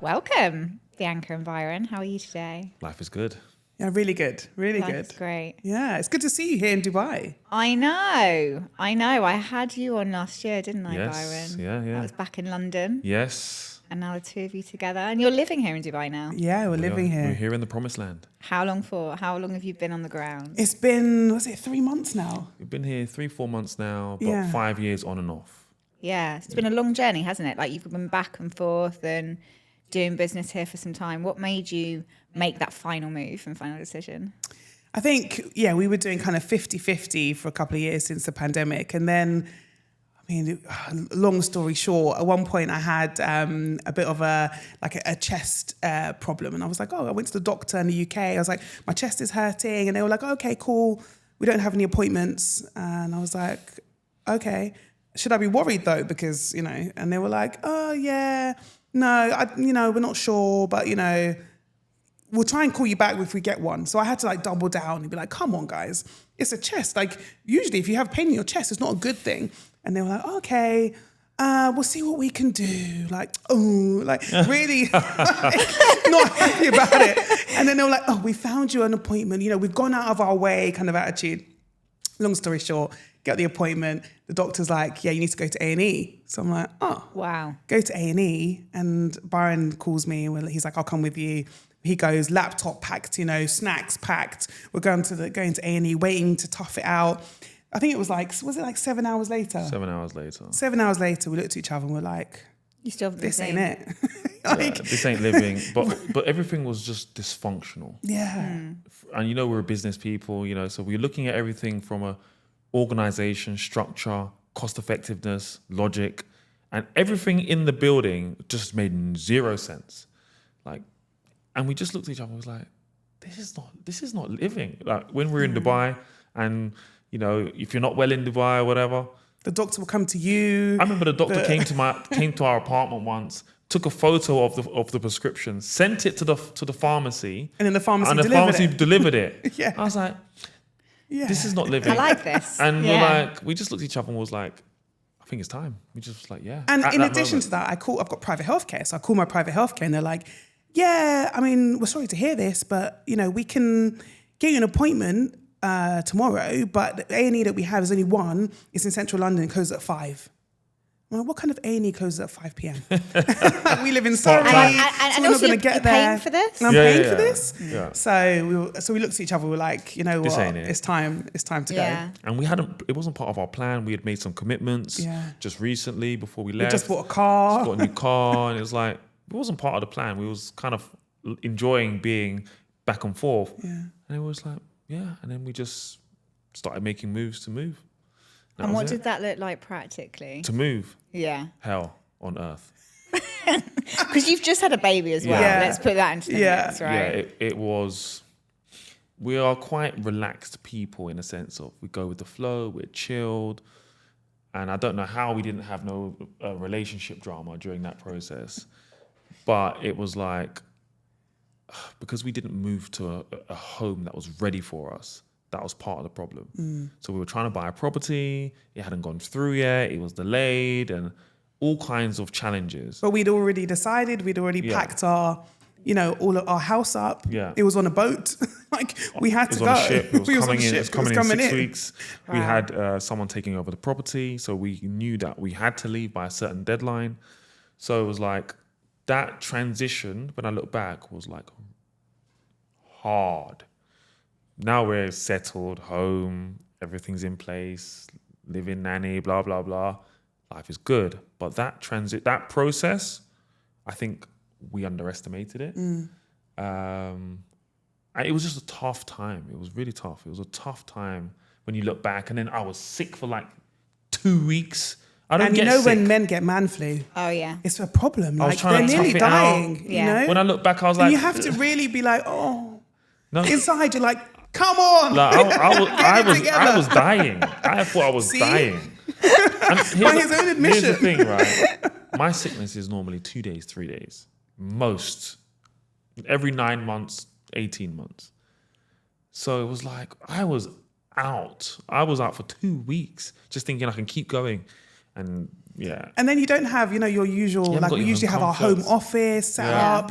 Welcome, Bianca and Byron. How are you today? Life is good. Yeah, really good. Really good. That's great. Yeah, it's good to see you here in Dubai. I know. I had you on last year, didn't I, Yes. Byron? Yeah. I was back in London. Yes. And now the two of you together. And you're living here in Dubai now. Yeah, we're living here. We're here in the promised land. How long for? How long have you been on the ground? It's been, 3 months now? We've been here 3-4 months now, but Yeah. 5 years on and off. Yeah, it's been a long journey, hasn't it? Like you've been back and forth and doing business here for some time. What made you make that final move and final decision? I think, we were doing kind of 50-50 for a couple of years since the pandemic. And then, long story short, at one point I had a bit of a chest problem. And I was like, I went to the doctor in the UK. I was like, my chest is hurting. And they were like, okay, cool. We don't have any appointments. And I was like, okay. Should I be worried though? Because, and they were like, oh yeah, no, we're not sure, but we'll try and call you back if we get one. So I had to double down and be like, come on guys, it's a chest. Usually if you have pain in your chest, it's not a good thing. And they were like, okay, we'll see what we can do. Really not happy about it. And then they were like, we found you an appointment. We've gone out of our way kind of attitude. Long story short, get the appointment. The doctor's like, you need to go to A&E. So I'm like, wow. Go to A&E. And Byron calls me. And he's like, I'll come with you. He goes, laptop packed, snacks packed. We're going to A&E, waiting to tough it out. I think it was 7 hours later? 7 hours later. 7 hours later, we looked at each other and we're like, you still have the this same. ain't it. This ain't living. But everything was just dysfunctional. Yeah. And we're business people, so we're looking at everything from a organization, structure, cost effectiveness, logic, and everything in the building just made zero sense. And we just looked at each other and was like, this is not living. When we're in Dubai and, if you're not well in Dubai or whatever. The doctor will come to you. I remember the doctor came to our apartment once, took a photo of the prescription, sent it to the pharmacy. And then the pharmacy delivered it. Yeah. I was like, this is not living. I like this. And we just looked at each other and was like, I think it's time. We just was like, yeah. And in addition to that, I've got private healthcare. So I call my private healthcare and they're like, we're sorry to hear this, but, we can get you an appointment tomorrow, but the A&E that we have is only one. It's in central London. It closes at 5. I'm like, what kind of A&E closes at 5 p.m? We live in Surrey, and we're also not going to get there. Paying for this? And I'm paying for this? Yeah. So we looked at each other, we were like, you know This what, ain't it. it's time to go. And it wasn't part of our plan. We had made some commitments just recently before we left. We just bought a car. Just got a new car. And it was like, it wasn't part of the plan. We was kind of enjoying being back and forth. Yeah. And it was like, and then we just started making moves to move. And what did that look like practically? To move. Yeah. Hell on earth. Because you've just had a baby as well. Yeah. Let's put that into the mix, right? Yeah, it was... We are quite relaxed people in a sense of we go with the flow, we're chilled. And I don't know how we didn't have no relationship drama during that process. But it was like, because we didn't move to a home that was ready for us, that was part of the problem. So we were trying to buy a property, it hadn't gone through yet, it was delayed, and all kinds of challenges. But we'd already decided, we'd already packed our, all of our house up. Yeah. It was on a boat. We had to go. It was on a ship. It was We coming in. It was coming in 6 in. weeks. Wow. We had someone taking over the property, so we knew that we had to leave by a certain deadline. So it was like that transition. When I look back, was like hard. Now we're settled, home, everything's in place, living nanny, blah blah blah. Life is good, but that process, I think we underestimated it. And it was just a tough time. It was really tough. It was a tough time when you look back. And then I was sick for 2 weeks. I don't get sick. When men get man flu, it's a problem. I was trying to they're nearly tough it dying. out. You know. When I look back, I was like, and you have to really be like, no. Inside you're like, come on. I was dying. I thought I was dying. And By his own admission. Here's the thing, right? My sickness is normally 2 days, 3 days. Most. Every 9 months, 18 months. So it was like, I was out. I was out for 2 weeks just thinking I can keep going. And yeah. And then you don't have, your usual, haven't like got we your usually home have our home comforts. office set up,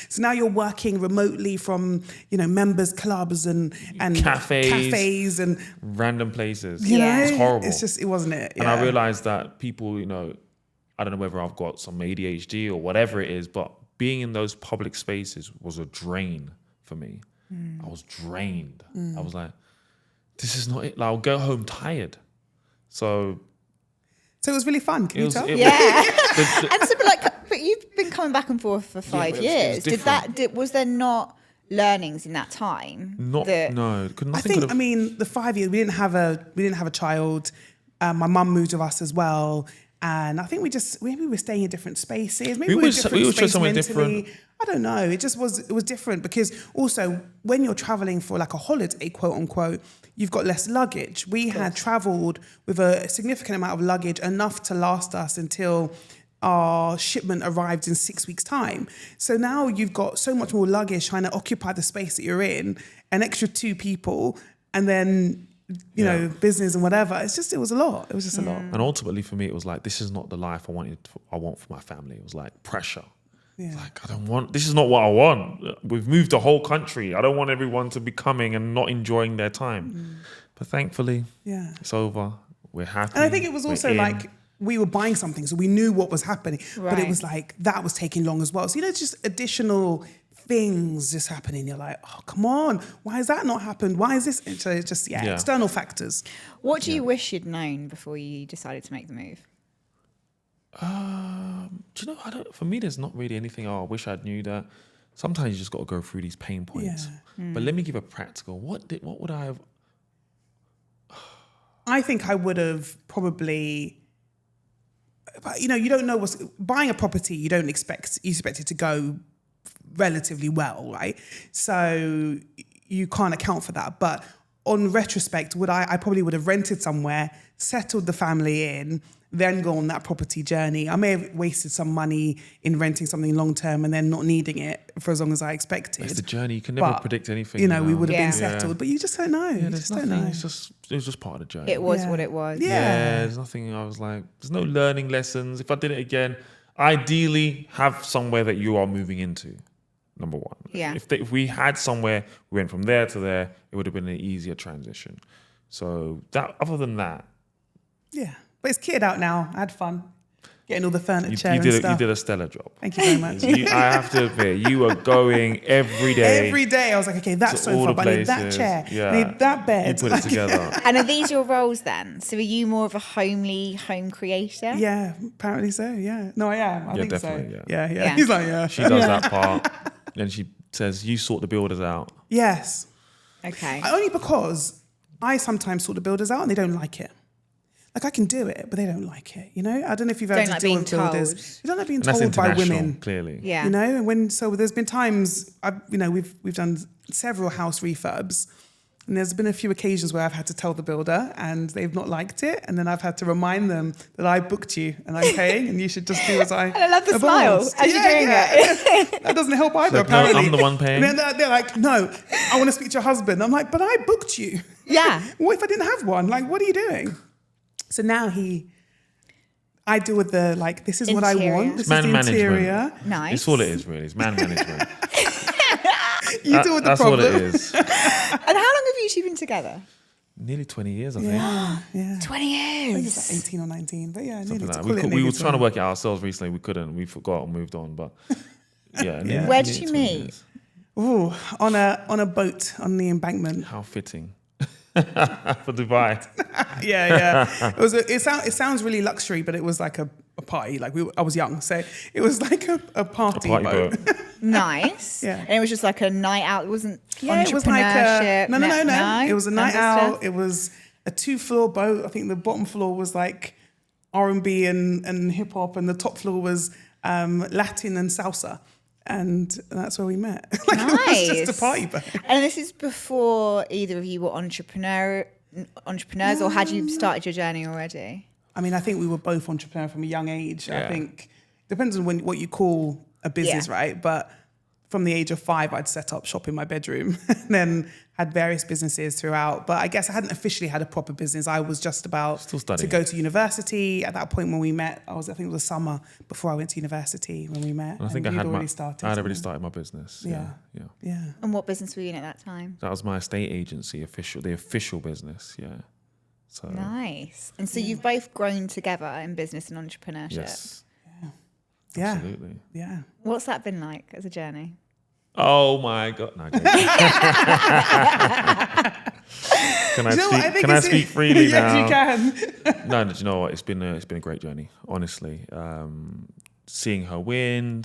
So now you're working remotely from, members clubs and cafes and Random places. Yeah. It's horrible. it wasn't it. And Yeah. I realized that people, I don't know whether I've got some ADHD or whatever it is, but being in those public spaces was a drain for me. I was drained. I was like, this is not it. Like, I'll go home tired. So it was really fun. Can you tell? Yeah. And so, but you've been coming back and forth for 5 but years. it was Was there not learnings in that time? no. The 5 years we didn't have a child. My mum moved with us as well, and I think we were staying in different spaces. Maybe we were somewhere different. I don't know. It was different because also when you're traveling for like a holiday, quote unquote, you've got less luggage. We had traveled with a significant amount of luggage, enough to last us until our shipment arrived in 6 weeks' time. So now you've got so much more luggage trying to occupy the space that you're in, an extra 2 people, and then, business and whatever. It was a lot. It was just a lot. And ultimately for me, it was like, this is not the life I want for my family. It was like pressure. Yeah. Like, this is not what I want. We've moved the whole country. I don't want everyone to be coming and not enjoying their time. But thankfully, it's over. We're happy. And I think it was also like we were buying something, so we knew what was happening. Right. But it was like that was taking long as well. So, just additional things just happening. You're like, oh, come on. Why has that not happened? Why is this? So it's just, external factors. What do you wish you'd known before you decided to make the move? Do you know, for me, there's not really anything, I wish I knew that. Sometimes you just got to go through these pain points. Yeah. But let me give a practical. What would I have? I think I would have probably, you don't know buying a property, you expect it to go relatively well, right? So you can't account for that. But on retrospect, I probably would have rented somewhere, settled the family in, then go on that property journey. I may have wasted some money in renting something long term and then not needing it for as long as I expected. It's the journey. You can never predict anything. We would have been settled, but you just don't know. Yeah, there's nothing. Don't know. It was just part of the journey. It was what it was. Yeah. There's nothing. I was like, there's no learning lessons. If I did it again, ideally have somewhere that you are moving into. Number one. Yeah. If we had somewhere, we went from there to there, it would have been an easier transition. So other than that. Yeah. But it's kitted out now. I had fun getting all the furniture you and stuff. You did a stellar job. Thank you very much. I have to admit, you were going every day. Every day I was like, okay, that sofa, but I need that chair, I need that bed. You put it together. And are these your roles then? So are you more of a home creator? Yeah, apparently so, yeah. No, I am. I think definitely, so. yeah. Yeah. He's like, yeah. She does that part. Then she says, you sort the builders out. Yes. Okay. Only because I sometimes sort the builders out and they don't like it. Like I can do it, but they don't like it. I don't know if you've ever to deal with builders. You don't like being told by women. Clearly. Yeah. And there's been times we've done several house refurbs, and there's been a few occasions where I've had to tell the builder and they've not liked it, and then I've had to remind them that I booked you and I'm paying, and you should just do as I. And I love the smile as you're doing it. That doesn't help either. No, apparently, I'm the one paying. And then they're like, no, I want to speak to your husband. I'm like, but I booked you. Yeah. What if I didn't have one? Like, what are you doing? So now I deal with the, this is what I want. This is the interior. Nice. It's all it is, really. It's man management. You deal with the that's problem. That's what it is. And how long have you two been together? Nearly 20 years, I think. Yeah. 20 years. I think it's like 18 or 19, but yeah, nearly. Like we were trying to work it out ourselves recently. We couldn't. We forgot and moved on. But yeah. Where did you meet? Ooh, on a boat on the embankment. How fitting. For Dubai. Yeah. It sounds really luxury, but it was like a party. I was young, so it was like a party boat. Nice. Yeah. And it was just like a night out. It wasn't It was like entrepreneurship. No. It was a night Understood. out. It was a 2-floor boat. I think the bottom floor was like R&B and hip hop, and the top floor was Latin and salsa. And that's where we met. Nice. It was just a party boat. And this is before either of you were entrepreneurs, or had you started your journey already? I mean, I think we were both entrepreneur from a young age. Yeah. I think depends on what you call a business, right? But from the age of 5, I'd set up shop in my bedroom and then had various businesses throughout. But I guess I hadn't officially had a proper business. I was just about to go to university. At that point when we met, I think it was the summer before I went to university when we met. And I think I had already started my business. Yeah. And what business were you in at that time? That was my estate agency, the official business. Yeah. So nice. And so you've both grown together in business and entrepreneurship. Yes. Yeah. Absolutely. Yeah. What's that been like as a journey? Oh my God! No, Can I speak freely now? Yes, you can. No, do you know what? It's been a great journey, honestly. Seeing her win,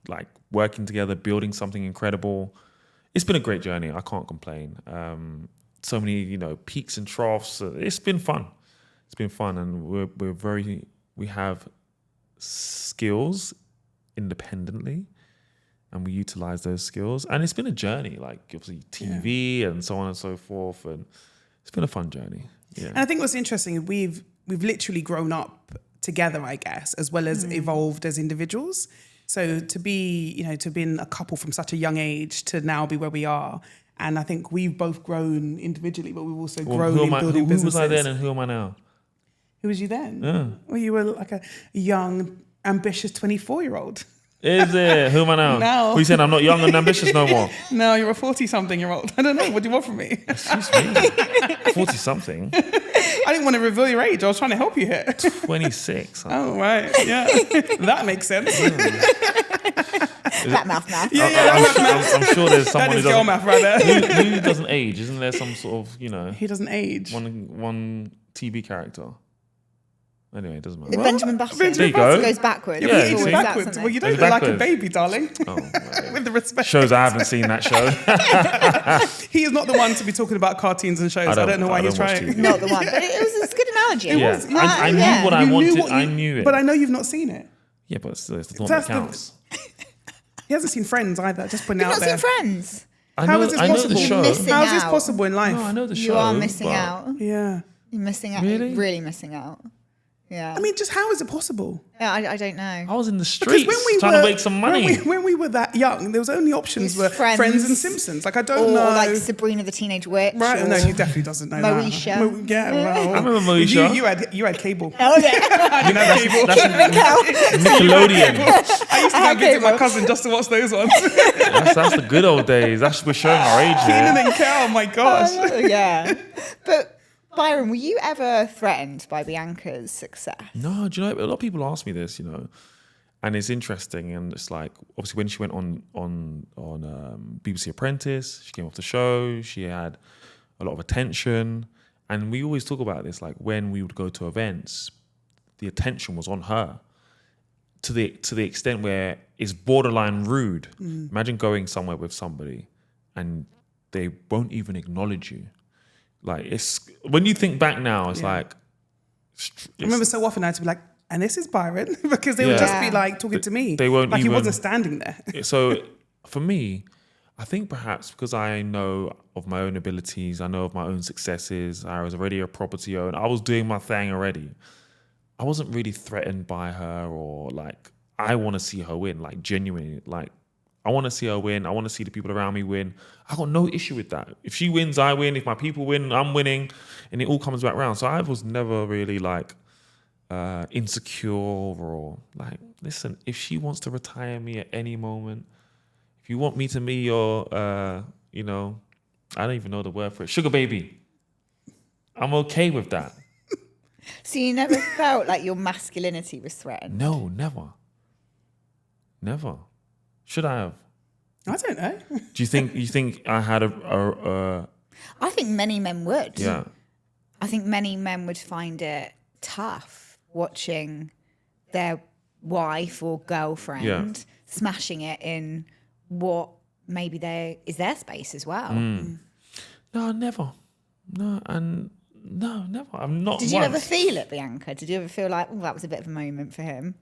like working together, building something incredible. It's been a great journey. I can't complain. So many, peaks and troughs. It's been fun. It's been fun, and we have skills independently, and we utilize those skills. And it's been a journey, like obviously TV and so on and so forth, and it's been a fun journey. Yeah. And I think what's interesting, we've literally grown up together, I guess, as well as evolved as individuals. So to be a couple from such a young age to now be where we are. And I think we've both grown individually, but we've also grown in building businesses. Who was I then and who am I now? Who was you then? Yeah. Well, you were like a young, ambitious 24-year-old. Is it? Who am I now? No. Who said I'm not young and ambitious no more? No, you're a 40-something-year-old. I don't know. What do you want from me? Excuse me. 40-something? I didn't want to reveal your age. I was trying to help you here. 26. Oh, right. Yeah. That makes sense. That math. I'm sure there's someone that is girl math right there. who doesn't age. Isn't there some sort of, He doesn't age. one TV character? Anyway, it doesn't matter. Benjamin Button. There you go. Goes backwards. Yeah, you it's see? backwards. Well, you don't look like a baby, darling. Oh, With the respect. shows I haven't seen that show. He is not the one to be talking about cartoons and shows. I don't know why he's trying. Not the one. But it was a good analogy. It was. I knew what I wanted. I knew it. But I know you've not seen it. Yeah, but still, it's the one that counts. He hasn't seen Friends either. Just putting it You've out not there. seen Friends? How is this possible? The show. Missing How is this out. possible in life? No, I know the show. You are missing out. Yeah. You're missing out. Really? You're really missing out. Yeah. I mean, just how is it possible? Yeah, I don't know. I was in the streets trying to make some money. When we were that young, there was only options were Friends and Simpsons. Like, I don't know. Or like Sabrina the Teenage Witch. Right, no, he definitely doesn't know Moesha. that. Yeah, well, I remember Moesha. You had cable. Oh, yeah. That's Nickelodeon. I used to go visit my cousin just to watch those ones. That's the good old days. We're showing our age Keenan here. and Kel, oh my gosh. Yeah. But Byron, were you ever threatened by Bianca's success? No, do you know, a lot of people ask me this, and it's interesting. And it's like, obviously, when she went on BBC Apprentice, she came off the show, she had a lot of attention. And we always talk about this, like when we would go to events, the attention was on her to the extent where it's borderline rude. Imagine going somewhere with somebody and they won't even acknowledge you. Like, it's when you think back now, it's like. I remember so often I had to be like, and this is Byron, because they would just be like talking to me. They won't like even, he wasn't standing there. So for me, I think perhaps because I know of my own abilities, I know of my own successes, I was already a property owner, I was doing my thing already. I wasn't really threatened by her, or like, I want to see her win, like genuinely, like I want to see her win. I want to see the people around me win. I got no issue with that. If she wins, I win. If my people win, I'm winning, and it all comes back round. So I was never really like insecure or like, listen, if she wants to retire me at any moment, if you want me to be your, I don't even know the word for it, sugar baby, I'm okay with that. So you never felt like your masculinity was threatened? No, never. Should I have? I don't know. Do you think I had a I think many men would. Yeah. I think many men would find it tough watching their wife or girlfriend smashing it in what maybe is their space as well. No, never. No, never. I'm not. Did you ever feel it, Bianca? Did you ever feel like, that was a bit of a moment for him?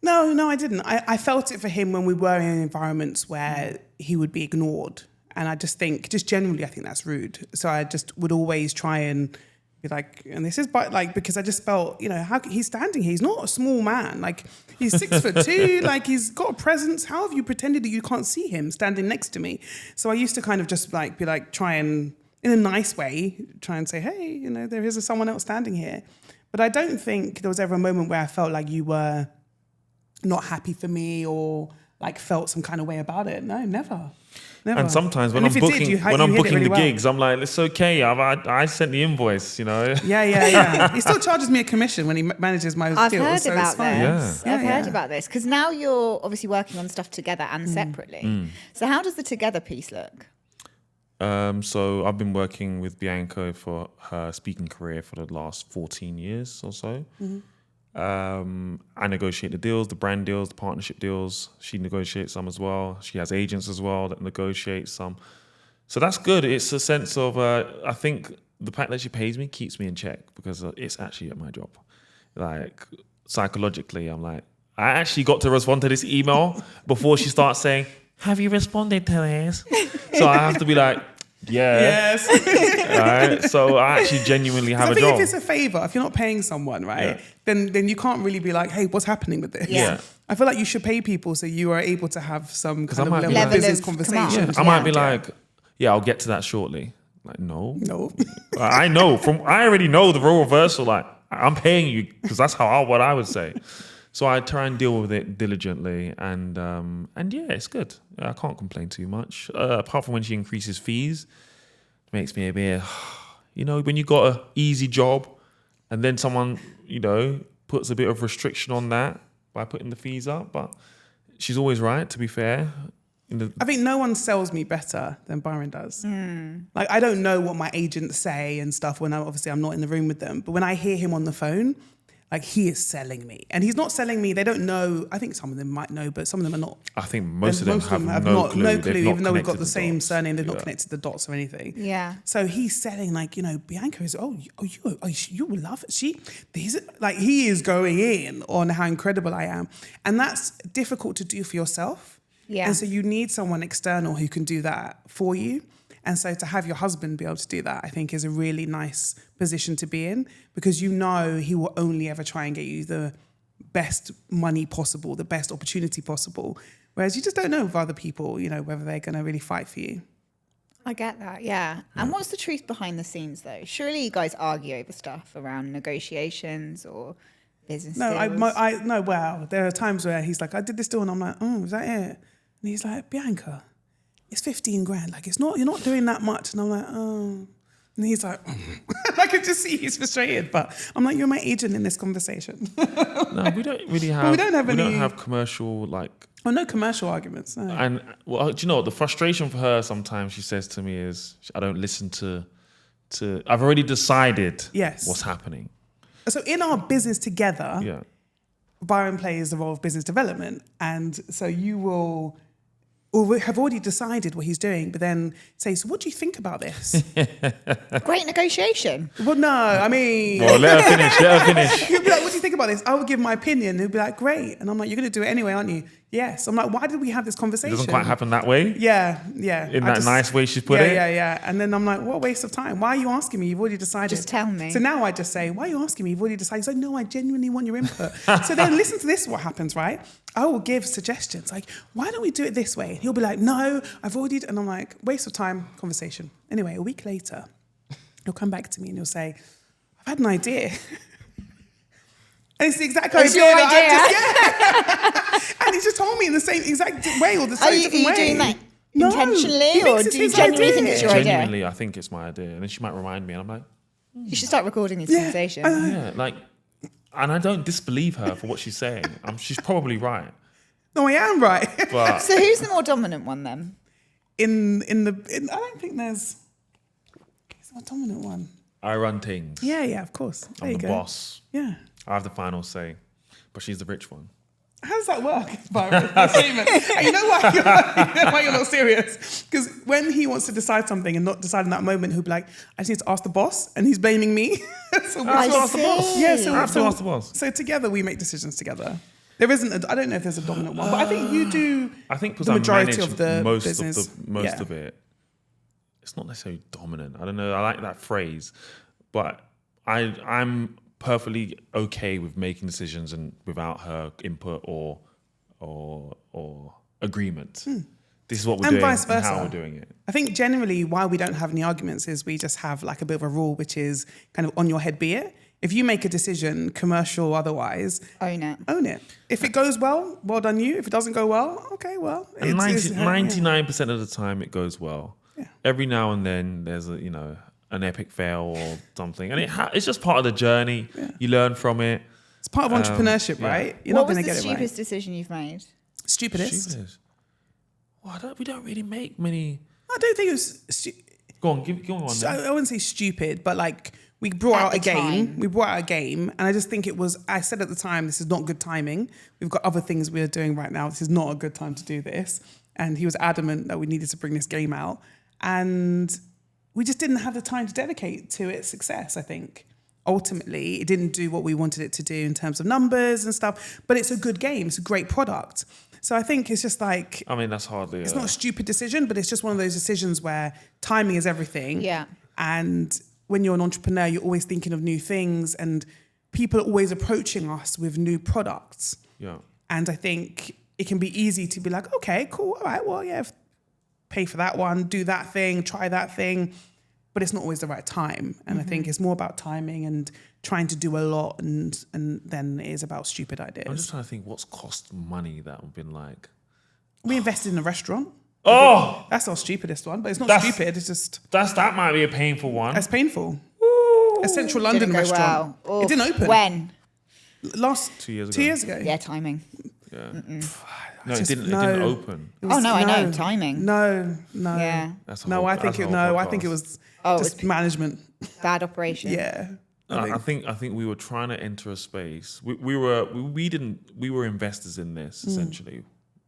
No, I didn't. I felt it for him when we were in environments where he would be ignored. And I just think, generally, I think that's rude. So I just would always try and be like, and this is because I just felt, how he's standing here. He's not a small man. Like, he's 6'2", like he's got a presence. How have you pretended that you can't see him standing next to me? So I used to kind of just be like, try and, in a nice way, try and say, hey, there is someone else standing here. But I don't think there was ever a moment where I felt like you were not happy for me or like felt some kind of way about it. No, never. And sometimes when I'm booking the gigs, I'm like, it's okay. I sent the invoice, Yeah. He still charges me a commission when he manages my deals. I've heard about this because now you're obviously working on stuff together and separately. So how does the together piece look? So I've been working with Bianca for her speaking career for the last 14 years or so. I negotiate the deals, the brand deals, the partnership deals. She negotiates some as well. She has agents as well that negotiate some. So that's good. It's a sense of, I think the fact that she pays me keeps me in check because it's actually at my job. Like psychologically, I'm like, I actually got to respond to this email before she starts saying, have you responded to this? So I have to be like, yes. Right? So I actually genuinely have a job. I think if it's a favor, if you're not paying someone, right, then you can't really be like, hey, what's happening with this? Yeah. I feel like you should pay people so you are able to have some kind of level of business conversation. I might be like, I'll get to that shortly. Like, no. I already know the role reversal. Like, I'm paying you because that's what I would say. So I try and deal with it diligently, and it's good. I can't complain too much. Apart from when she increases fees, it makes me a bit, when you got an easy job, and then someone, puts a bit of restriction on that by putting the fees up. But she's always right, to be fair. I think no one sells me better than Byron does. Like, I don't know what my agents say and stuff when I'm not in the room with them, but when I hear him on the phone, like, he is selling me. And he's not selling me. They don't know. I think some of them might know, but some of them are not. I think most of them have no clue. No clue, even though we've got the same surname, they've not connected the dots or anything. Yeah. So he's selling, like, Bianca is, you will love it. He is going in on how incredible I am. And that's difficult to do for yourself. Yeah. And so you need someone external who can do that for you. And so to have your husband be able to do that, I think, is a really nice position to be in, because he will only ever try and get you the best money possible, the best opportunity possible. Whereas you just don't know with other people, whether they're going to really fight for you. I get that, yeah. And what's the truth behind the scenes, though? Surely you guys argue over stuff around negotiations or business deals. No, well, there are times where he's like, I did this deal, and I'm like, oh, is that it? And he's like, Bianca, it's 15 grand. Like, you're not doing that much. And I'm like, oh. And he's like, I could just see he's frustrated. But I'm like, you're my agent in this conversation. No, we don't really have. We don't have commercial, like. Oh, no commercial arguments. No. And well, do you know what? The frustration for her sometimes, she says to me, is I don't listen to. I've already decided what's happening. So in our business together, Byron plays the role of business development, and so you will. Or we have already decided what he's doing, but then say, so what do you think about this? Great negotiation. Well, no, I mean... Well, let her finish. He'll be like, what do you think about this? I will give my opinion. He'll be like, great. And I'm like, you're going to do it anyway, aren't you? Yes. I'm like, why did we have this conversation? It doesn't quite happen that way? Yeah. In that nice way she's put it? Yeah. And then I'm like, what a waste of time. Why are you asking me? You've already decided. Just tell me. So now I just say, why are you asking me? You've already decided. He's like, no, I genuinely want your input. So then listen to this, what happens, right? I will give suggestions like, why don't we do it this way? He'll be like, no, I've already... And I'm like, waste of time, conversation. Anyway, a week later, he'll come back to me and he'll say, I've had an idea. And it's the exact idea. It's your idea. And he just told me in the same exact way or the same different way. Are you doing that intentionally, or do you genuinely think it's your idea? Genuinely, I think it's my idea. And then she might remind me and I'm like... You should start recording these conversations. And I don't disbelieve her for what she's saying. She's probably right. No, I am right. But so who's the more dominant one then? I don't think there's a dominant one. I run things. Yeah, of course. I'm the boss. Yeah. I have the final say, but she's the rich one. How does that work, Byron? You know why you're not serious? Because when he wants to decide something and not decide in that moment, he'll be like, I just need to ask the boss, and he's blaming me. So I have to ask the boss. Yeah, I have to ask the boss. So together we make decisions together. There isn't. I don't know if there's a dominant one, but I think you do. I think because the majority I manage of the most business. of it. It's not necessarily dominant. I don't know. I like that phrase, but I'm perfectly okay with making decisions and without her input or agreement. This is what we're And doing vice and how versa. we're doing it. I think generally why we don't have any arguments is we just have like a bit of a rule, which is kind of on your head be it. If you make a decision, commercial or otherwise, Own it. own it. If it goes well, well done you. If it doesn't go well, okay, well. And 99% of the time it goes well. Yeah. Every now and then there's an epic fail or something. And it's just part of the journey. Yeah. You learn from it. It's part of entrepreneurship, right? You're What not was going to the get it right. stupidest decision you've made? Stupidest. Stupidest. Well, we don't really make many. I don't think it was... Go on, give me one. Then. I wouldn't say stupid, but like we brought At out a the game. time. We brought out a game, and I just think it was. I said at the time, this is not good timing. We've got other things we're doing right now. This is not a good time to do this. And he was adamant that we needed to bring this game out, and we just didn't have the time to dedicate to its success. I think ultimately it didn't do what we wanted it to do in terms of numbers and stuff. But it's a good game. It's a great product. So I think it's just like. I mean, that's hardly. It's not a stupid decision, but it's just one of those decisions where timing is everything. Yeah. And when you're an entrepreneur, you're always thinking of new things, and people are always approaching us with new products. Yeah. And I think it can be easy to be like, okay, cool, all right, well, yeah, pay for that one, do that thing, try that thing. But it's not always the right time. And I think it's more about timing and trying to do a lot and then it is about stupid ideas. I'm just trying to think what's cost money that have been like. We invested in a restaurant. Oh, That's our stupidest one, but it's not That's- stupid. It's just, that might be a painful one. it's painful. A Central London Didn't go restaurant. well. It didn't open. When? Last 2 years ago. 2 years ago. Yeah, timing. Yeah. I No, it just- didn't no. open. It was- Oh, no, I know. Timing. No. Yeah. That's a No, whole- I think that's a it. whole No, I podcast. think it was Oh, it just was management. bad operation. Yeah. I think we were trying to enter a space. We were investors in this essentially,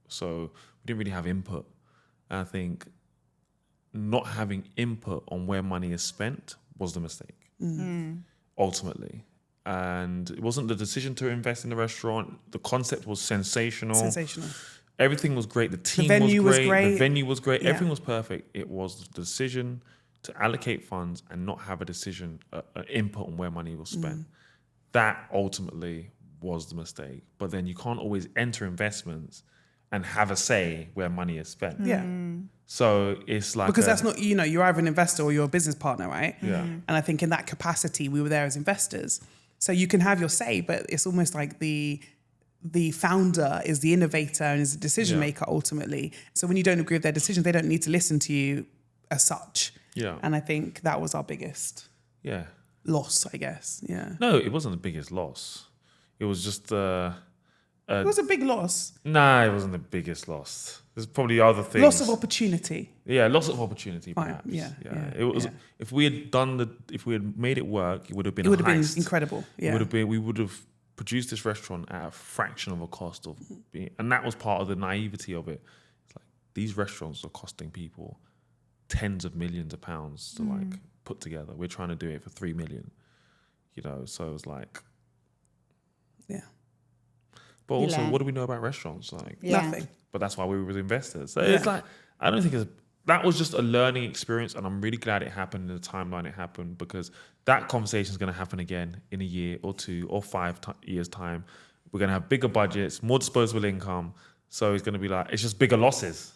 so we didn't really have input. And I think not having input on where money is spent was the mistake ultimately. And it wasn't the decision to invest in the restaurant. The concept was sensational. Sensational. Everything was great. The team venue was great. The venue was great. Yeah. Everything was perfect. It was the decision to allocate funds and not have a decision, an input on where money was spent. That ultimately was the mistake. But then you can't always enter investments and have a say where money is spent. Yeah. So it's like Because that's not, you're either an investor or you're a business partner, right? Yeah. And I think in that capacity, we were there as investors. So you can have your say, but it's almost like the founder is the innovator and is the decision maker ultimately. So when you don't agree with their decisions, they don't need to listen to you as such. Yeah. And I think that was our biggest Yeah. loss, I guess. Yeah. No, it wasn't the biggest loss. It was just It was a big loss. Nah, it wasn't the biggest loss. There's probably other things. Loss of opportunity. Yeah, loss of opportunity, Right, perhaps. yeah, It was. yeah. If we had made it work, it would have been. It would have been heist. incredible. Yeah. We would have produced this restaurant at a fraction of a cost of being, and that was part of the naivety of it. It's like these restaurants are costing people tens of millions of pounds to like put together. We're trying to do it for 3 million. So it was like. Yeah. But You also, learn. what do we know about restaurants? Like, Yeah. Nothing. but that's why we were investors. So it's like, I don't think that was just a learning experience, and I'm really glad it happened in the timeline it happened, because that conversation is going to happen again in a year or 2 or 5 years time. We're going to have bigger budgets, more disposable income. So it's going to be like, it's just bigger losses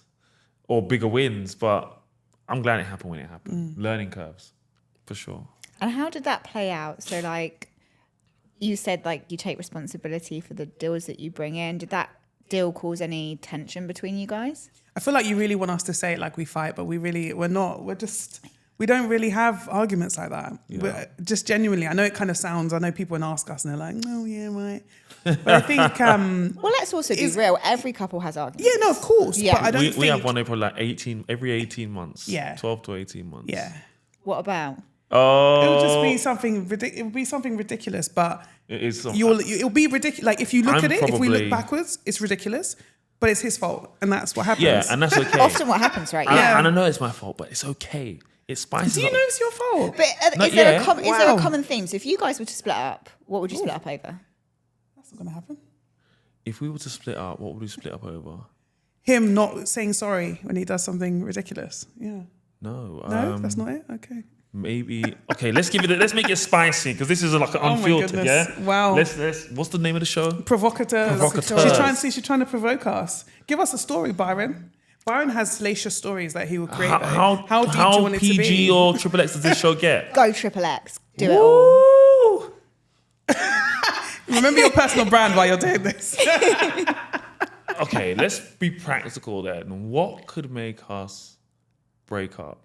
or bigger wins. But I'm glad it happened when it happened. Learning curves, for sure. And how did that play out? So like you said, like you take responsibility for the deals that you bring in. Did that deal cause any tension between you guys? I feel like you really want us to say it like we fight, but we're not. We don't really have arguments like that. We're just genuinely, I know it kind of sounds, I know people when ask us and they're like, oh yeah, right. But I think... Well, let's also be real. Every couple has arguments. yeah, no, of course. Yeah. But I don't think... We have one every like every 18 months. Yeah. 12 to 18 months. Yeah. What about? Oh. It would just be something ridiculous. It would be something ridiculous, but It is some, it'll be ridiculous. Like if you look I'm at it, if we probably- look backwards, it's ridiculous, but it's his fault. And that's what happens. yeah, and that's okay. Often what happens, right? Yeah. And I know it's my fault, but it's okay. It spices Do you up. know it's your fault? But No, is there yeah. is there a Wow. common theme? So if you guys were to split up, what would you split up over? That's not going to happen. If we were to split up, what would we split up over? Him not saying sorry when he does something ridiculous. Yeah. No. No, that's not it? Okay. Maybe. Okay, let's make it spicy because this is like an unfiltered. goodness. Yeah. Wow. Let's. What's the name of the show? Provocateurs. Provocateurs. She's trying to provoke us. Give us a story, Byron. Byron has salacious stories that he will create. How deep do you want it to be? PG or XXX does this show get? Go XXX. Do it all. Woo! Remember your personal brand while you're doing this. Okay, let's be practical then. What could make us break up?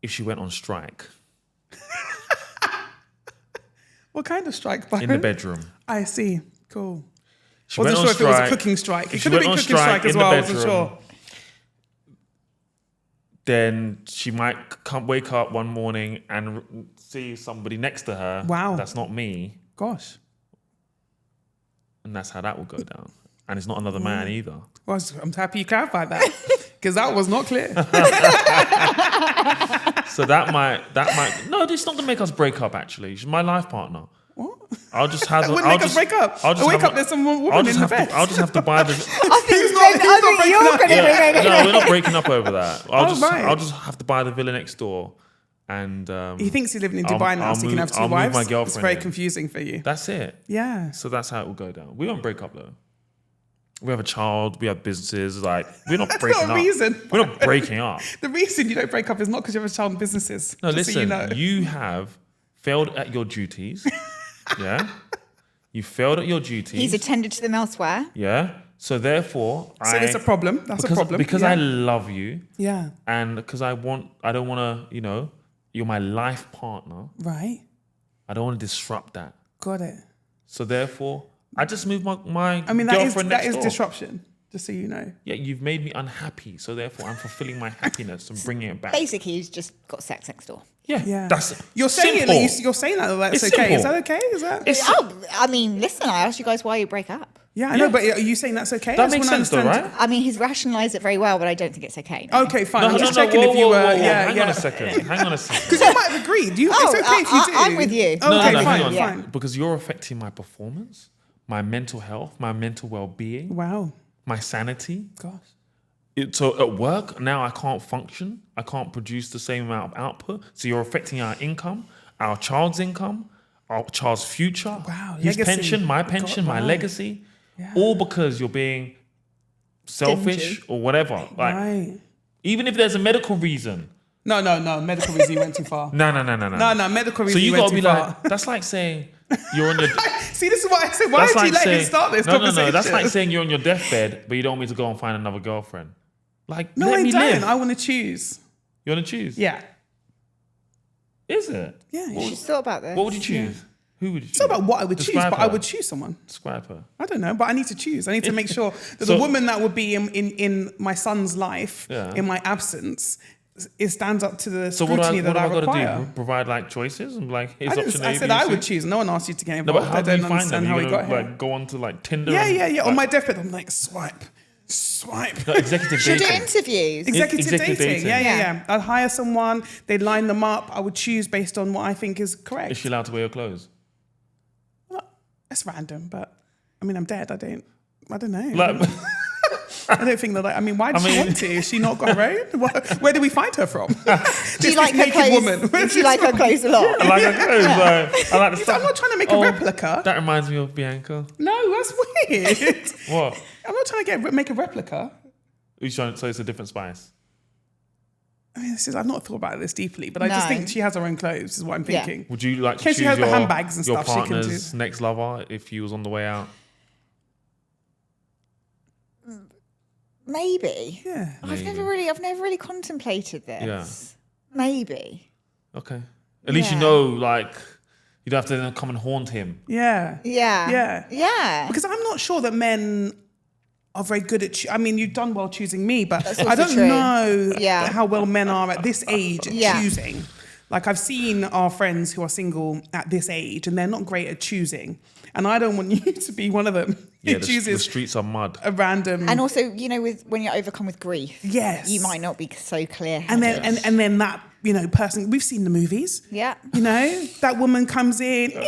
If she went on strike. What kind of strike, Byron? In the bedroom. I see. Cool. She Wasn't went sure on if it was a strike. cooking strike. It If she could have went been on cooking strike as in the well. I wasn't bedroom, sure. Then she might wake up one morning and see somebody next to her. Wow. That's not me. Gosh. And that's how that will go down. And it's not another man either. Well, I'm happy you clarified that because that was not clear. So that might. No, it's not gonna make us break up. Actually, she's my life partner. What? I'll just have. That wouldn't make us break up. I'll just Wake have up, there's some woman in the bed. I'll just have to buy the. I think He's not you're breaking up. going to bring it. No, we're not breaking up over that. Right. I'll just have to buy the villa next door, and He thinks he's living in I'll- Dubai now, I'll so he can move- have two I'll move wives. my It's girlfriend very in. confusing for you. that's it. Yeah. So that's how it will go down. We won't break up though. We have a child. We have businesses. Like we're not That's breaking not a up. reason. We're not breaking up. The reason you don't break up is not because you have a child and businesses. No, just listen. so you know. You have failed at your duties. Yeah. You failed at your duties. He's attended to them elsewhere. Yeah. So therefore, So it's a problem. That's a problem. Because yeah. I love you, Yeah. and because I don't want to. You're my life partner. Right. I don't want to disrupt that. Got it. So therefore, I just moved my I mean, that girlfriend next is door. disruption, just so you know. Yeah, you've made me unhappy. So therefore, I'm fulfilling my happiness and bringing it back. Basically, he's just got sex next door. Yeah, Yeah. that's You're saying simple. you're saying that that's It's okay. Is simple. that okay? Is that? It's Oh, I mean, listen, I asked you guys why you break up. Yeah, I know, but are you saying that's okay? I that just makes wanna sense though, understand- right? I mean, he's rationalised it very well, but I don't think it's okay. No. Okay, fine. I'm just No, checking whoa, if you whoa, were. whoa, whoa. Yeah, Hang yeah. on a second. Hang on a second. Because you might have agreed. It's Oh, okay if you do. I'm with you. Okay, No, fine, hang on. fine. Because you're affecting my performance, my mental health, my mental well-being, Wow. my sanity. Gosh. So at work now, I can't function. I can't produce the same amount of output. So you're affecting our income, our child's income, our child's future, Wow, his legacy. pension, my pension, my wow. legacy, Yeah. all because you're being selfish Stingy. or whatever. Like Right. even if there's a medical reason. No. Medical reason you went too far. No. No, medical So reason you went gotta too be far. like, that's like saying you're on your. See, this is what I said. Why did you let him start this conversation? No. That's like saying you're on your deathbed, but you don't want me to go and find another girlfriend. Like, No, let I me don't. live. I want to choose. You want to choose? Yeah. Is it? Yeah. You should thought about this. What would you choose? Who would you choose? It's not about what I would choose, Describe but I her. would choose someone. Describe her. I don't know, but I need to choose. I need to make sure that So- the woman that would be in my son's life, Yeah. in my absence, it stands up to the So what scrutiny am that I I got to require. do? Provide like choices and like here's option A, I B, said and I C? would choose. No one asked you to get No, involved. but how I do you don't find them? understand how You we gonna, got here. like go on to like Tinder. Yeah. and, On like, my deathbed, I'm like swipe. no, executive Should do dating. interviews. Executive Executive dating. dating. Yeah. I'd hire someone. They'd line them up. I would choose based on what I think is correct. Is she allowed to wear your clothes? That's random, but I mean, I'm dead. I don't know. Like, I don't think that. I mean, why does she mean- want to? Is she not got her own? Where do we find her from? Do you like her clothes? Do you like her clothes a lot? I like her clothes. Like, I like the I'm stuff. not trying to make a replica. That reminds me of Bianca. No, that's weird. What? I'm not trying to make a replica. Who's trying? So it's a different spice. I mean, I've not thought about this deeply, but I just No. think she has her own clothes. Is what I'm Yeah. thinking. Would you like to case choose she has the your, handbags and your stuff, she can partner's next lover if he was on the way out? Maybe. Yeah. I've never really contemplated this. Yeah. Maybe. Okay. At least you Yeah. know, like, you don't have to then come and haunt him. Yeah. Yeah. Yeah. Yeah. Because I'm not sure that men are very good at. I mean, you've done well choosing me, but That's I also don't true. know Yeah. how well men are at this age at Yeah. choosing. Like I've seen our friends who are single at this age, and they're not great at choosing. And I don't want you to be one of them Yeah, who the chooses streets are mud. a random. And also, when you're overcome with grief, Yes. you might not be so clear. and then and then that person. We've seen the movies. Yeah. That woman comes in. she's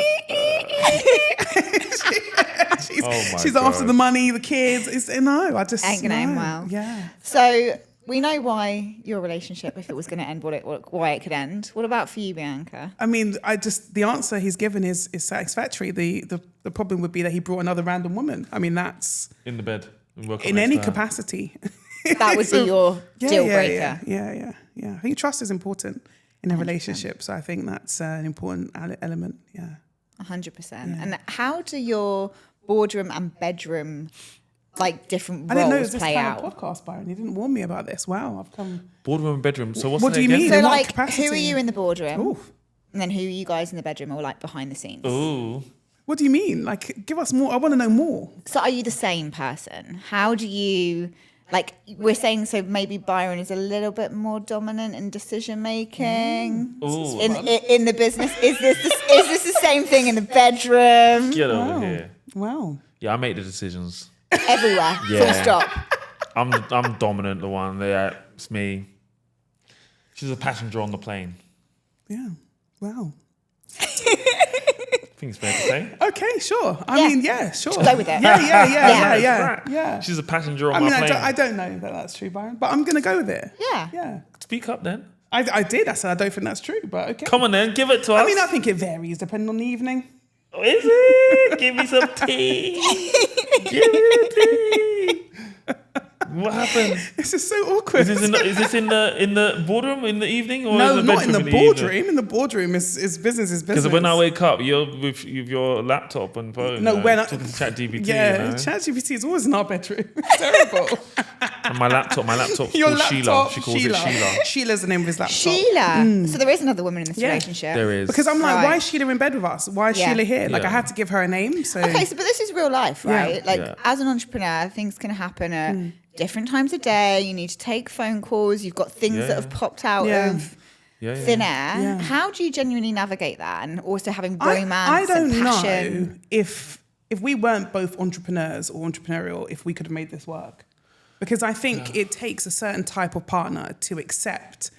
Oh my she's after God. the money, the kids. I just Ain't gonna end no. well. Yeah. So we know why your relationship, if it was going to end, why it could end. What about for you, Bianca? I mean, the answer he's given is satisfactory. The problem would be that he brought another random woman. I mean, that's In the bed. in any capacity. That would be your deal breaker. Yeah. I think trust is important in a relationship. So I think that's an important element. Yeah. 100%. And how do your boardroom and bedroom, like, different I didn't know it roles was this play kind out? of podcast, Byron. You didn't warn me about this. Wow, I've come. Boardroom and bedroom. So What do you mean? So, In what like, capacity? who are you in the boardroom? Ooh. And then who are you guys in the bedroom, or like behind the scenes? Ooh. What do you mean? Like, give us more. I want to know more. So are you the same person? How do you, like, we're saying, so maybe Byron is a little bit more dominant in decision making Ooh. in the business. Is this the same thing in the bedroom? Get over here. Wow. Yeah, I make the decisions. Everywhere, Yeah. full stop. I'm dominant, the one. Yeah, it's me. She's a passenger on the plane. Yeah. Wow. I think it's fair to say. Okay, sure. I Yeah. mean, yeah, sure. Go with it. Yeah. Right. She's a passenger on I mean, my plane. I don't know that that's true, Byron, but I'm going to go with it. Yeah. Yeah. Speak up then. I did. I said I don't think that's true, but okay. Come on then, give it to us. I mean, I think it varies depending on the evening. Is it? Give me some tea. Give me the tea. What happened? This is so awkward. Is this in the boardroom in the evening or No, in the not in bedroom the evening? boardroom. In the boardroom is business is business. Because when I wake up, you're with your laptop and phone. No, when I talking to ChatGPT. yeah, you know? ChatGPT is always in our bedroom. It's terrible. And my laptop's Your called Sheila. laptop, She calls it Sheila. Sheila's the name of his laptop. Sheila. So there is another woman in this Yeah. relationship. There is. Because I'm like, Right. why is Sheila in bed with us? Why is Yeah. Sheila here? Like, Yeah. I had to give her a name. So Okay, so but this is real life, Yeah. right? Like, Yeah. as an entrepreneur, things can happen at different times of day. You need to take phone calls. You've got things Yeah. that have popped out Yeah. of Yeah. thin air. Yeah. How do you genuinely navigate that? And also having I romance don't and passion. know if we weren't both entrepreneurs or entrepreneurial, if we could have made this work. Because I think it takes a certain type of partner to accept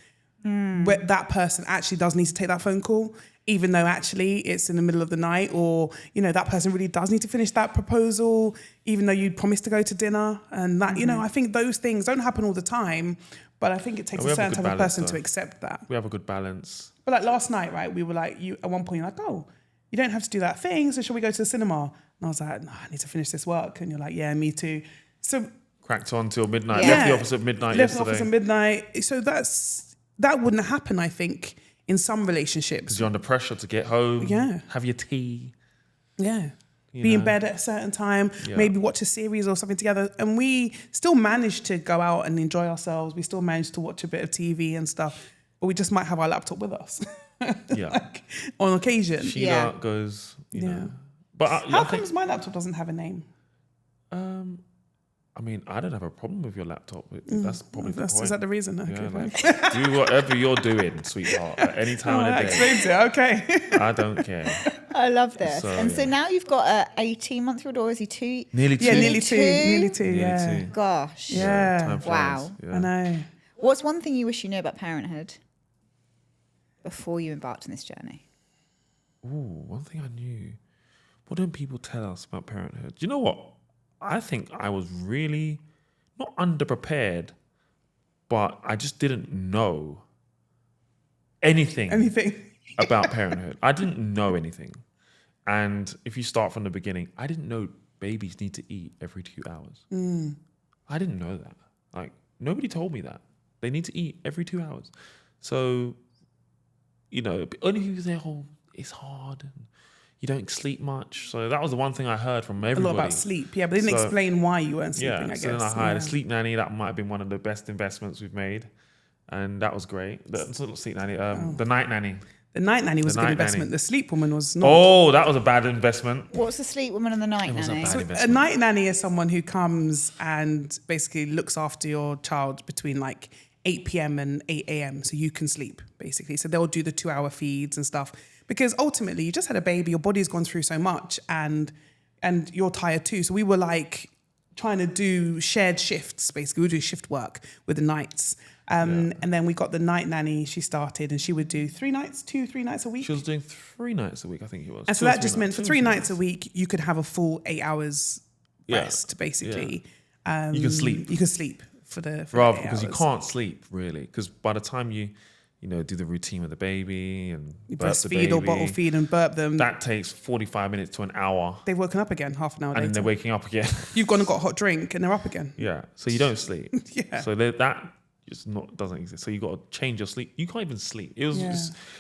where that person actually does need to take that phone call, even though actually it's in the middle of the night, or, you know, that person really does need to finish that proposal, even though you'd promised to go to dinner. And that, you know, I think those things don't happen all the time, but I think it takes We a have a certain good type of balance, person to though. accept that. We have a good balance. But like last night, right, we were like, at one point, you're like, oh, you don't have to do that thing, so shall we go to the cinema? And I was like, no, I need to finish this work. And you're like, yeah, me too. So Cracked on till midnight. Yeah. Left the office at midnight left the yesterday. office at midnight. So that wouldn't happen, I think, in some relationships. Because you're under pressure to get home. Yeah. Have your tea. Yeah. You Be in know. bed at a certain time, Yeah. maybe watch a series or something together. And we still managed to go out and enjoy ourselves. We still managed to watch a bit of TV and stuff. But we just might have our laptop with us. Yeah. Like, on occasion. Sheila Yeah. goes, you Yeah. know. But How I think, comes my laptop doesn't have a name? I mean, I don't have a problem with your laptop. That's probably the point. Is that the reason? Okay, Yeah, fine. like, do whatever you're doing, sweetheart, at any time Oh, of that the day. explains it. Okay. I don't care. I love this. So, and so yeah. now you've got a 18-month-old, or is he two? Nearly two. Yeah, Nearly nearly two. two? Nearly two. Nearly Yeah. two. Gosh. Yeah. Time flies. Wow. Yeah. I know. What's one thing you wish you knew about parenthood before you embarked on this journey? Ooh, one thing I knew. What don't people tell us about parenthood? Do you know what? I think I was really not underprepared, but I just didn't know anything about parenthood. I didn't know anything. And if you start from the beginning, I didn't know babies need to eat every 2 hours. I didn't know that. Like, nobody told me that. They need to eat every 2 hours. So, you know, only people say, oh, it's hard and you don't sleep much. So that was the one thing I heard from A everybody. lot about sleep. Yeah, but they didn't So- explain why you weren't sleeping, Yeah, I guess. so then I hired a Yeah. sleep nanny. That might have been one of the best investments we've made. And that was great. Not sleep nanny, the night nanny. The night nanny was a The good night investment. nanny. The sleep woman was not. Oh, that was a bad investment. What's the sleep woman and the night It was a nanny? bad So a investment. night nanny is someone who comes and basically looks after your child between like 8 p.m. and 8 a.m. so you can sleep, basically. So they'll do the 2-hour feeds and stuff. Because ultimately, you just had a baby, your body's gone through so much, and you're tired too. So we were like trying to do shared shifts, basically. We would do shift work with the nights. And then we got the night nanny, she started, and she would do 3 nights a week. She was doing 3 nights a week, I think it was. And so 2 or that just 3 meant for 3 nights a week, you could have a full 8 hours Yeah. rest, basically. You can sleep. You could sleep for the rather 8 because you hours. can't sleep really. Because by the time you do the routine with the baby and You burp the breastfeed or baby, bottle feed and burp them. that takes 45 minutes to an hour, They've woken up again half an hour and then later. they're waking up again. You've gone and got a hot drink and they're up again. Yeah, so you don't sleep. Yeah. So that just doesn't exist. So you got to change your sleep. You can't even sleep. Yeah.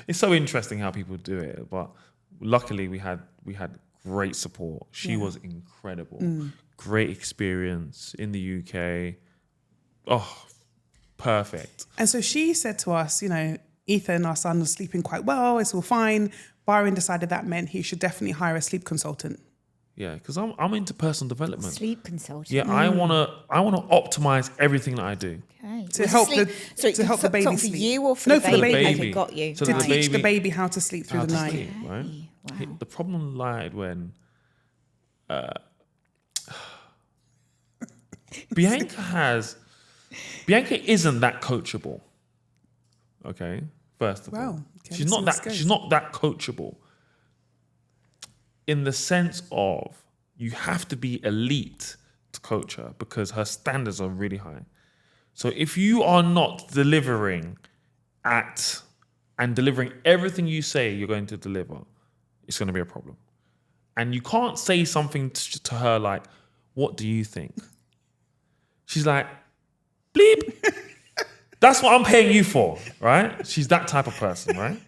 It's so interesting how people do it. But luckily we had great support. She was incredible. Great experience in the UK. Oh, perfect. And so she said to us, Ethan, our son, was sleeping quite well. It's all fine. Byron decided that meant he should definitely hire a sleep consultant. Yeah, because I'm into personal development. Sleep consultant. Yeah, I wanna optimize everything that I do. Okay. To Was help sleep- the- sorry, to help the baby for sleep. you or for No, the for the baby? baby. Okay, got you. So To the teach the baby- baby how to sleep through How the to night. sleep, right? Wow. The problem lied when Bianca isn't that coachable. Okay, first of all, Wow. Okay, she's let's not see where this she's not that coachable. In the sense of you have to be elite to coach her because her standards are really high. So if you are not delivering delivering everything you say you're going to deliver, it's going to be a problem. And you can't say something to her like, "What do you think?" She's like, "Bleep." That's what I'm paying you for, right? She's that type of person, right?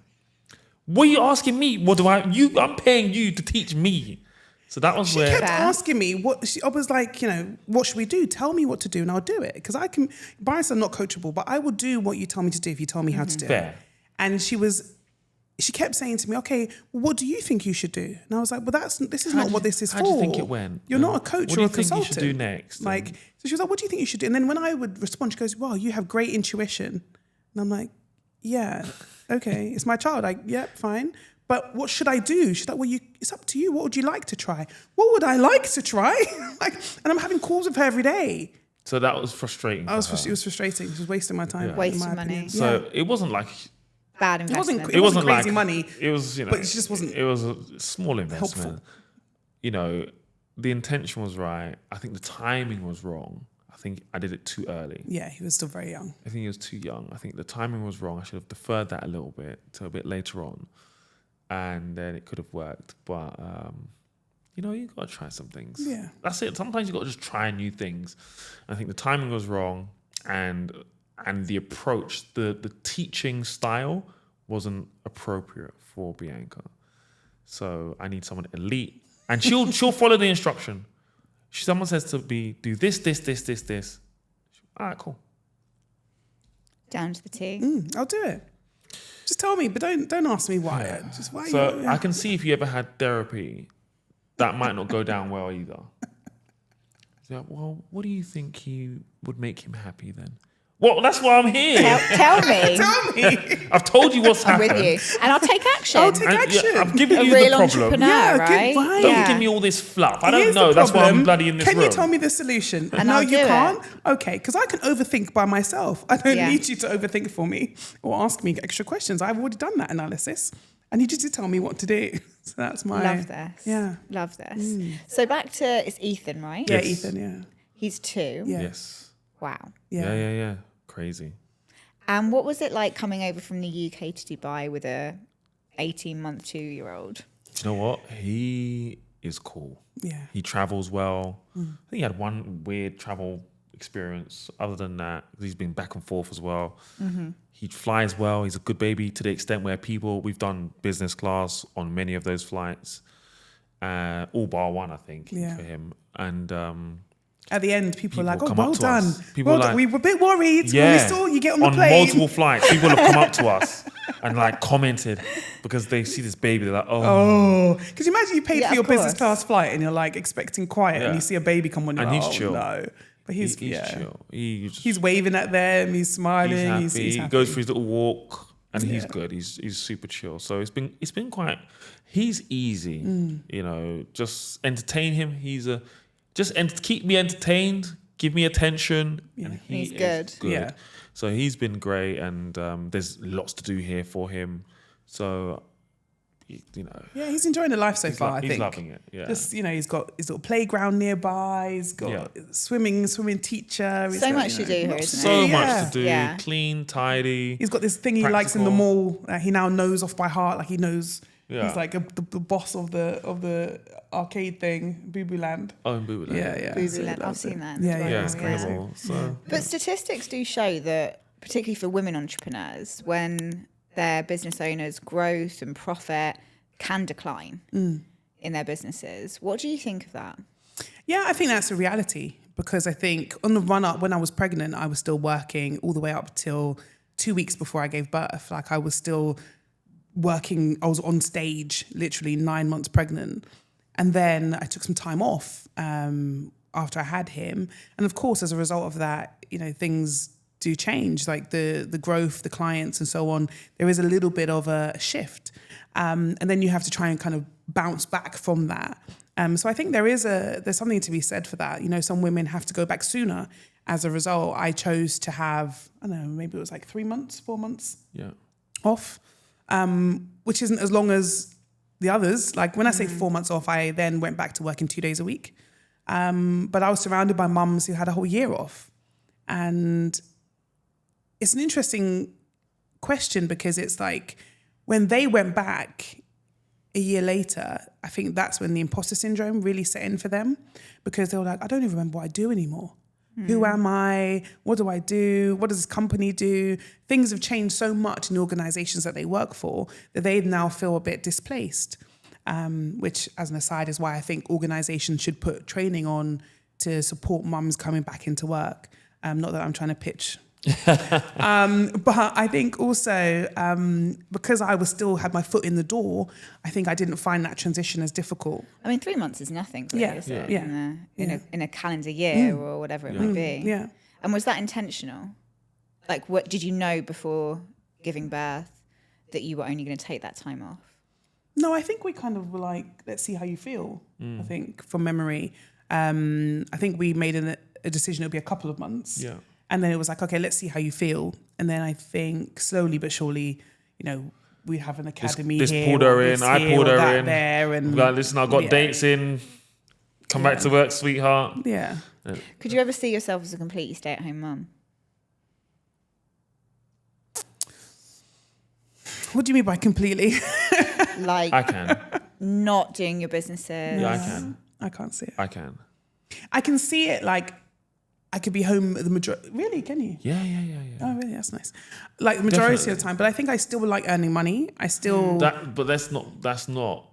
What are you asking me? I'm paying you to teach me. So that was She where kept asking me I was like, what should we do? Tell me what to do and I'll do it. Because Byron's not coachable, but I will do what you tell me to do if you tell me how to do fair. it. And she kept saying to me, okay, well, what do you think you should do? And I was like, well, this is not what this is for. How do you think it went? You're not a coach What do or you a think consultant. you should do next? So she was like, what do you think you should do? And then when I would respond, she goes, wow, you have great intuition. And I'm like, yeah, okay, it's my child. Yeah, fine. But what should I do? She's like, well, it's up to you. What would you like to try? What would I like to try? And I'm having calls with her every day. So that was frustrating. It was frustrating. She was wasting my time. Yeah. Wasting in my money. opinion. So it wasn't like Bad investment. It wasn't crazy money. It was, but it just wasn't It was a small investment. helpful. The intention was right. I think the timing was wrong. I think I did it too early. Yeah, he was still very young. I think he was too young. I think the timing was wrong. I should have deferred that a little bit to a bit later on, and then it could have worked. But you got to try some things. Yeah, that's it. Sometimes you got to just try new things. I think the timing was wrong, and the approach, the teaching style wasn't appropriate for Bianca. So I need someone elite, and she'll follow the instruction. Someone says to me, do this. All right, cool. Down to the T. I'll do it. Just tell me, but don't ask me why. Yeah. Just why. So I can see if you ever had therapy, that might not go down well either. So, well, what do you think would make him happy then? Well, that's why I'm here. Tell me. Tell me. I've told you what's I'm happened. with you. And I'll take action. I'll take action. I've given A you real the problem. entrepreneur, Yeah, right? goodbye. Don't give me all this fluff. I don't Here's know. the That's why I'm problem. bloody in this Can room. you tell me the solution? And no, I'll you do it. can't. Okay, because I can overthink by myself. I don't Yeah. need you to overthink for me or ask me extra questions. I've already done that analysis. I need you to tell me what to do. So that's my Love this. Yeah. Love this. So back to, it's Ethan, right? Yeah, Yes. Ethan. Yeah. He's 2. Yeah. Yes. Wow. Yeah. Yeah. Crazy. And what was it like coming over from the UK to Dubai with a 18-month 2-year-old? Do you know what? He is cool. Yeah. He travels well. I think he had one weird travel experience. Other than that, he's been back and forth as well. He flies well. He's a good baby to the extent where we've done business class on many of those flights. All bar one, I think, Yeah. for him. And At the end, people are like, People "Oh, come well up to done." us. People Well are done. like- We were a bit worried yeah, when we saw you get on the plane. multiple flights, people have come up to us and like commented because they see this baby. They're like, Oh, because imagine you paid Yeah, for your of business course. class flight and you're like expecting quiet and Yeah. you see a baby come on. You're And like, he's chill. No, but he's chill. He's waving at them. He's smiling. He's happy. He's He happy. goes for his little walk, and he's Yeah. good. He's super chill. So it's been quite. He's easy. Just entertain him. Keep me entertained. Give me attention. And He's is good. Yeah. So he's been great, and there's lots to do here for him. So you know. Yeah, he's enjoying the life so far, I think. He's loving it, yeah. Just, you know, he's got his little playground nearby. He's got swimming teacher. He's So got, much to do here, isn't So it? much to do. Yeah. Clean, tidy. He's got this thing he likes in the mall that he now knows off by heart. Like he knows he's like the boss of the arcade thing, Boo Boo Land. Oh, in Boo Boo Land. Yeah. Boo Boo Land. I've seen that. Yeah, it's incredible. So, But statistics do show that, particularly for women entrepreneurs, when their business owners' growth and profit can decline in their businesses. What do you think of that? Yeah, I think that's a reality, because I think on the run up, when I was pregnant, I was still working all the way up till 2 weeks before I gave birth. Like I was still working, I was on stage literally 9 months pregnant. And then I took some time off after I had him. And of course, as a result of that, you know, things do change, like the growth, the clients and so on. There is a little bit of a shift. And then you have to try and kind of bounce back from that. So I think there's something to be said for that. You know, some women have to go back sooner. As a result, I chose to have, I don't know, maybe it was like 3 months, 4 months off, which isn't as long as the others. Like when I say 4 months off, I then went back to working 2 days a week. But I was surrounded by mums who had a whole year off. And it's an interesting question, because it's like when they went back a year later, I think that's when the imposter syndrome really set in for them, because they were like, I don't even remember what I do anymore. Who am I? What do I do? What does this company do? Things have changed so much in the organizations that they work for that they now feel a bit displaced, which, as an aside, is why I think organizations should put training on to support mums coming back into work. Not that I'm trying to pitch. But I think also because I was still had my foot in the door, I think I didn't find that transition as difficult. I mean, 3 months is nothing, really, is it? In a calendar year or whatever it might be. Yeah. And was that intentional? Like, what did you know before giving birth that you were only going to take that time off? No, I think we kind of were like, let's see how you feel. I think from memory, I think we made a decision. It'll be a couple of months. Yeah. And then it was like, okay, let's see how you feel. And then I think slowly but surely, you know, we have an academy this here. pulled her in, I pulled her in. There, and like, listen, I got dates in. Come back to work, sweetheart. Yeah. Could you ever see yourself as a completely stay-at-home mum? What do you mean by completely? Like, I can. not doing your businesses. Yeah, I can. I can't see it. I can. I can see it like I could be home the majority. Really, can you? Yeah. Oh, really? That's nice. Like the majority of the time, but I think I still would like earning money. I still. But that's not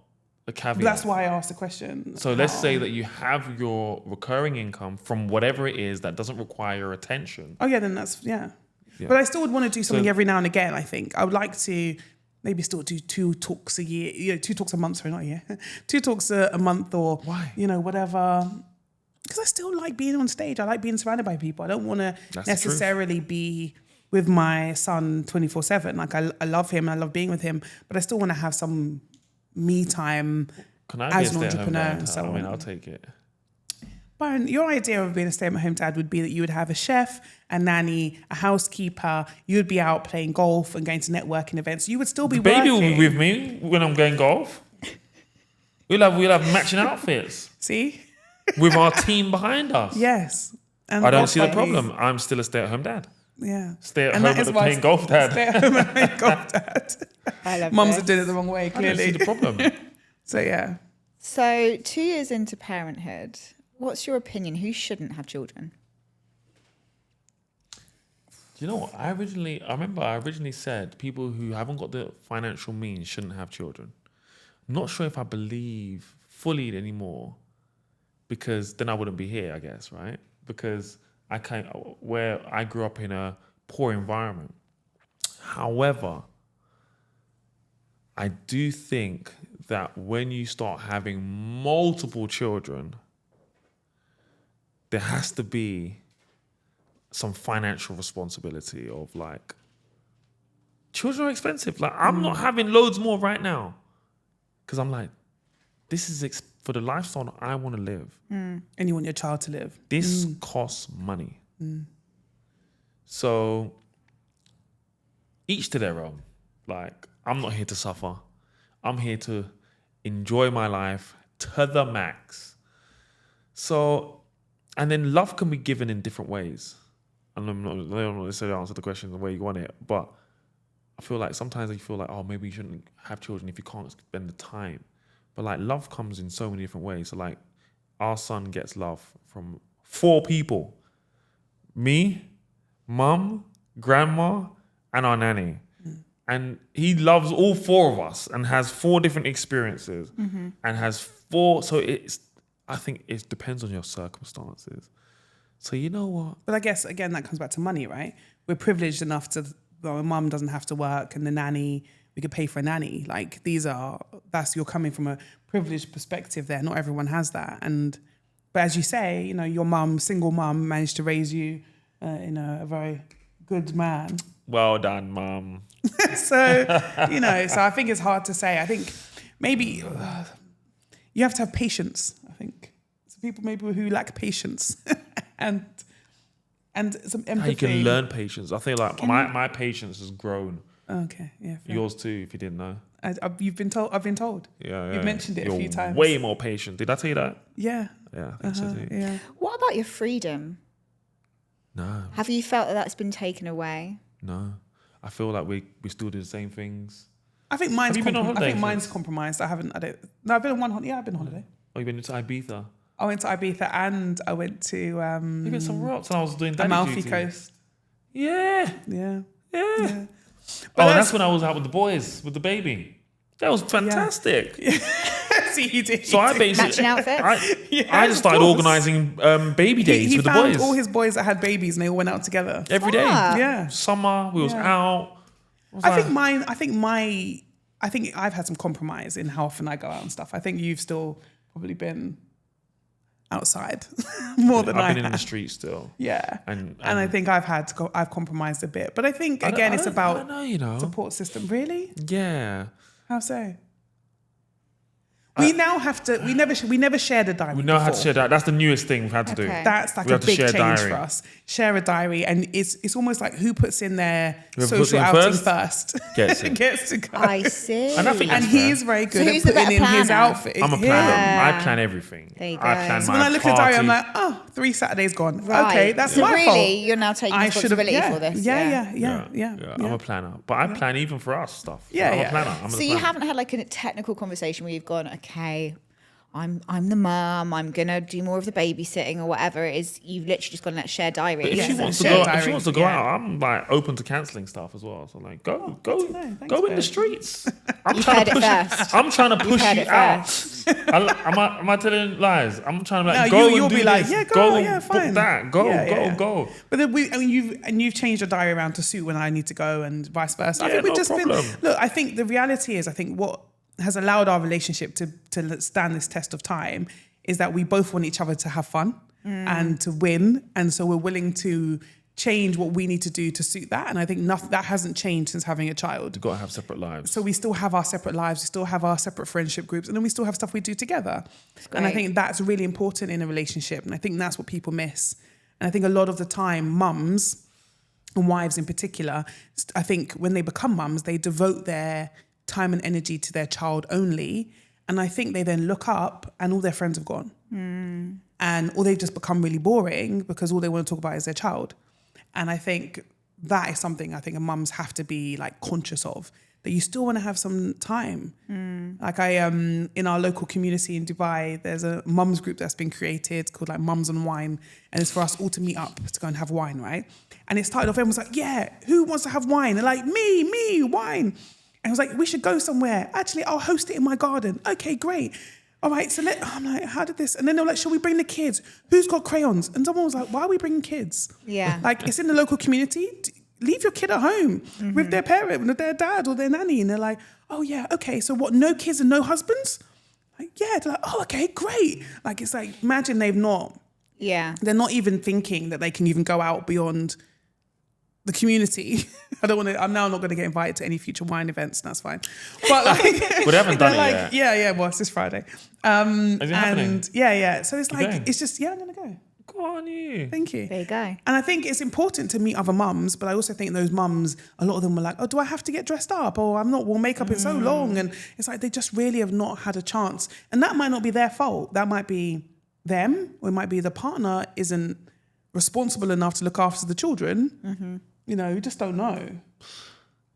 a caveat. That's why I asked the question. So let's say that you have your recurring income from whatever it is that doesn't require your attention. Oh yeah, then that's yeah. But I still would want to do something every now and again. I think I would like to maybe still do 2 talks a year. You know, 2 talks a month. Sorry, not a year. 2 talks a month, or why? You know, whatever. Because I still like being on stage. I like being surrounded by people. I don't want to necessarily be with my son 24/7. Like I love him. I love being with him. But I still want to have some me time as an entrepreneur and so on. I mean, I'll take it. Byron, your idea of being a stay-at-home dad would be that you would have a chef, a nanny, a housekeeper. You would be out playing golf and going to networking events. You would still be The baby working. will be with me when I'm going golf. We'll have matching outfits. See? With our team behind us. Yes. And I don't see the problem. I'm still a stay-at-home dad. Yeah. Stay at home and playing golf dad. Stay at home and playing golf dad. I love Mums this. are doing it the wrong way, I don't clearly. see the problem. So, yeah. So 2 years into parenthood, what's your opinion? Who shouldn't have children? Do you know what? I remember I originally said people who haven't got the financial means shouldn't have children. I'm not sure if I believe fully anymore, because then I wouldn't be here, I guess, right? Because where I grew up in a poor environment. However, I do think that when you start having multiple children, there has to be some financial responsibility of like, children are expensive. Like I'm not having loads more right now because I'm like, this is for the lifestyle I want to live. And you want your child to live. This costs money. So each to their own. Like I'm not here to suffer. I'm here to enjoy my life to the max. So, and then love can be given in different ways. And I don't necessarily answer the question the way you want it, but I feel like sometimes you feel like, oh, maybe you shouldn't have children if you can't spend the time. But like love comes in so many different ways. So like our son gets love from 4 people. Me, mum, grandma, and our nanny. And he loves all 4 of us and has 4 different experiences and has 4. So I think it depends on your circumstances. So you know what? But I guess, again, that comes back to money, right? We're privileged enough to, well, my mum doesn't have to work and the nanny, we could pay for a nanny. Like you're coming from a privileged perspective there. Not everyone has that. But as you say, you know, your mum, single mum, managed to raise you in a very good man. Well done, mum. So, you know, so I think it's hard to say. I think maybe you have to have patience, I think. So people maybe who lack patience and some empathy. You can learn patience. I think like my patience has grown. Okay, yeah. Yours too, if you didn't know. I've been told. Yeah. You've mentioned it a few times. Way more patient. Did I tell you that? Yeah. Yeah, I think so too. Yeah. What about your freedom? No. Have you felt that that's been taken away? No. I feel like we still do the same things. I think mine's Have you been on holiday? mine's compromised. I've been on one holiday. Yeah, I've been on holiday. Oh, you've been to Ibiza? I went to Ibiza and I went to You been some rocks and I was doing daddy Amalfi duty. Coast. Yeah. Yeah. But that's when I was out with the boys, with the baby. That was fantastic. Yeah. See, he did. So I basically... Matching outfits? I just started organising baby days with the boys. He found all his boys that had babies and they all went out together. Every day. Yeah. Summer, we was out. I think I've had some compromise in how often I go out and stuff. I think you've still probably been outside more than I have. I've been in the street still. Yeah. And I think I've compromised a bit. But I think, again, it's about support system. Really? Yeah. How so? We now have to. We never shared a diary. We know how to share that. That's the newest thing we've had to do. That's like a big change for us. Share a diary, and it's almost like who puts in their social outing first gets to go. I see. And he's very good at putting in his outfit. I'm a planner. I plan everything. There you go. I plan So my when I look at the diary, I'm like, 3 Saturdays gone. Right. Okay, that's so my really, fault. you're now taking responsibility for this. Yeah. I'm a planner, but I plan even for us stuff. Yeah, I'm a planner. So you haven't had like a technical conversation where you've gone, okay, I'm the mum, I'm gonna do more of the babysitting or whatever it is. You've literally just got to share diary. But if she wants to go out, I'm like open to cancelling stuff as well. So like go in the streets. I'm trying to push you out. Am I telling lies? I'm trying to like you'll be like, fine. Book that. Go. But then you've changed your diary around to suit when I need to go and vice versa. I think we've just been. Look, I think the reality is, I think what has allowed our relationship to stand this test of time is that we both want each other to have fun and to win. And so we're willing to change what we need to do to suit that. And I think that hasn't changed since having a child. You've got to have separate lives. So we still have our separate lives. We still have our separate friendship groups. And then we still have stuff we do together. And I think that's really important in a relationship. And I think that's what people miss. And I think a lot of the time, mums and wives in particular, I think when they become mums, they devote their time and energy to their child only. And I think they then look up and all their friends have gone. Or they've just become really boring because all they want to talk about is their child. And I think that is something I think mums have to be like conscious of, that you still want to have some time. Like in our local community in Dubai, there's a mums group that's been created called like Mums and Wine. And it's for us all to meet up to go and have wine, right? And it started off, everyone's like, yeah, who wants to have wine? And like, me, wine. And I was like, we should go somewhere. Actually, I'll host it in my garden. Okay, great. All right, so I'm like, how did this? And then they were like, shall we bring the kids? Who's got crayons? And someone was like, why are we bringing kids? Yeah. Like, it's in the local community. Leave your kid at home with their parent, with their dad or their nanny. And they're like, oh yeah, okay, so what, no kids and no husbands? Like, yeah, they're like, oh, okay, great. Like, it's like, imagine they're not even thinking that they can even go out beyond the community. I'm now not going to get invited to any future wine events, and that's fine. But like, we haven't done it yet. Yeah. Well, it's this Friday. Is it happening? Yeah. So it's like, it's just, I'm going to go. Go on, you. Thank you. There you go. And I think it's important to meet other mums, but I also think those mums, a lot of them were like, oh, do I have to get dressed up? Or I'm not, well, makeup is so long. And it's like, they just really have not had a chance. And that might not be their fault. That might be them, or it might be the partner isn't responsible enough to look after the children. You know, you just don't know.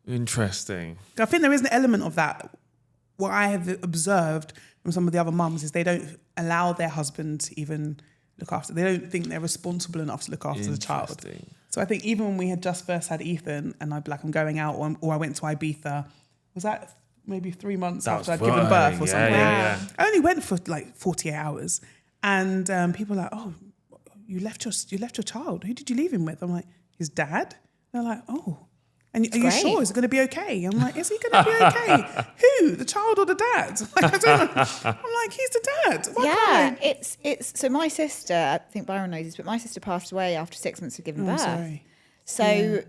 Interesting. I think there is an element of that. What I have observed from some of the other mums is they don't allow their husband to even look after. They don't think they're responsible enough to look after the child. So I think even when we had just first had Ethan, and I'd be like, I'm going out, or I went to Ibiza, was that maybe 3 months after I'd given birth or something? Yeah. I only went for like 48 hours, and people are like, oh, you left your child. Who did you leave him with? I'm like, his dad. They're like, oh. And are you sure? Is it going to be okay? I'm like, is he going to be okay? Who? The child or the dad? Like, I don't know. I'm like, he's the dad. Why can't I? It's so my sister, I think Byron knows this, but my sister passed away after 6 months of giving birth. Sorry. So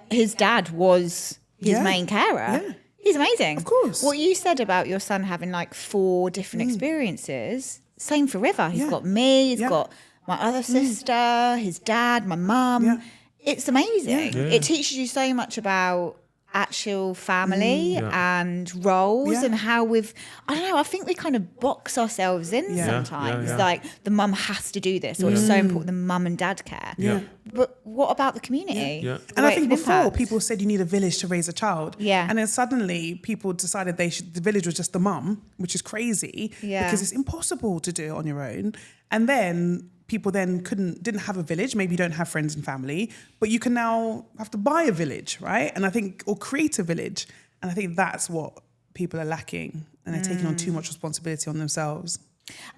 his dad was his main carer. Yeah. He's amazing. Of course. What you said about your son having like 4 different experiences, same for River. He's got me, he's got my other sister, his dad, my mum. Yeah. It's amazing. Yeah. It teaches you so much about actual family and roles and how I think we kind of box ourselves in sometimes. Like the mum has to do this, or it's so important the mum and dad care. Yeah. But what about the community? Yeah. And I think before people said you need a village to raise a child. Yeah. And then suddenly people decided the village was just the mum, which is crazy because it's impossible to do it on your own. And then people then didn't have a village. Maybe you don't have friends and family, but you can now have to buy a village, right? And I think, or create a village. And I think that's what people are lacking, and they're taking on too much responsibility on themselves.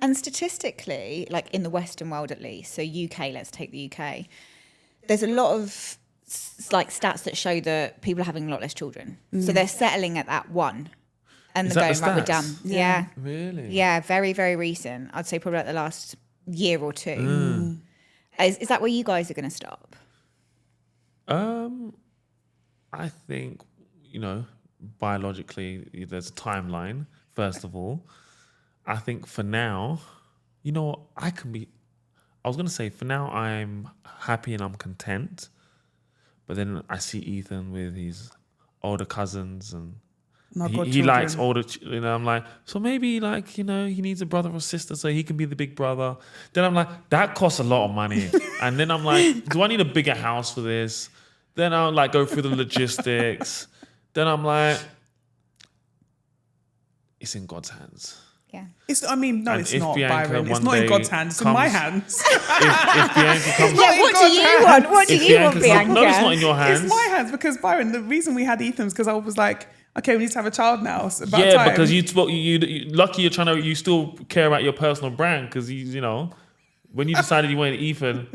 And statistically, like in the Western world at least, so UK, let's take the UK, there's a lot of like stats that show that people are having a lot less children. So they're settling at that 1. And Is they're that going, the right, we're stats? done. Yeah. Really? Yeah, very, very recent. I'd say probably like the last year or 2. Is that where you guys are going to stop? I think, biologically, there's a timeline, first of all. I think for now, I was going to say for now I'm happy and I'm content. But then I see Ethan with his older cousins and he likes older, I'm like, so maybe he needs a brother or sister so he can be the big brother. Then I'm like, that costs a lot of money. And then I'm like, do I need a bigger house for this? Then I'll go through the logistics. Then I'm like, it's in God's hands. Yeah. It's not, Bianca Byron. It's not in God's hands. It's in my hands. If Bianca comes... What do you want? What do you want, Bianca? No, it's not in your hands. It's my hands because, Byron, the reason we had Ethan is because I was like, okay, we need to have a child now. It's about time. Because you lucky you still care about your personal brand because, when you decided you wanted Ethan...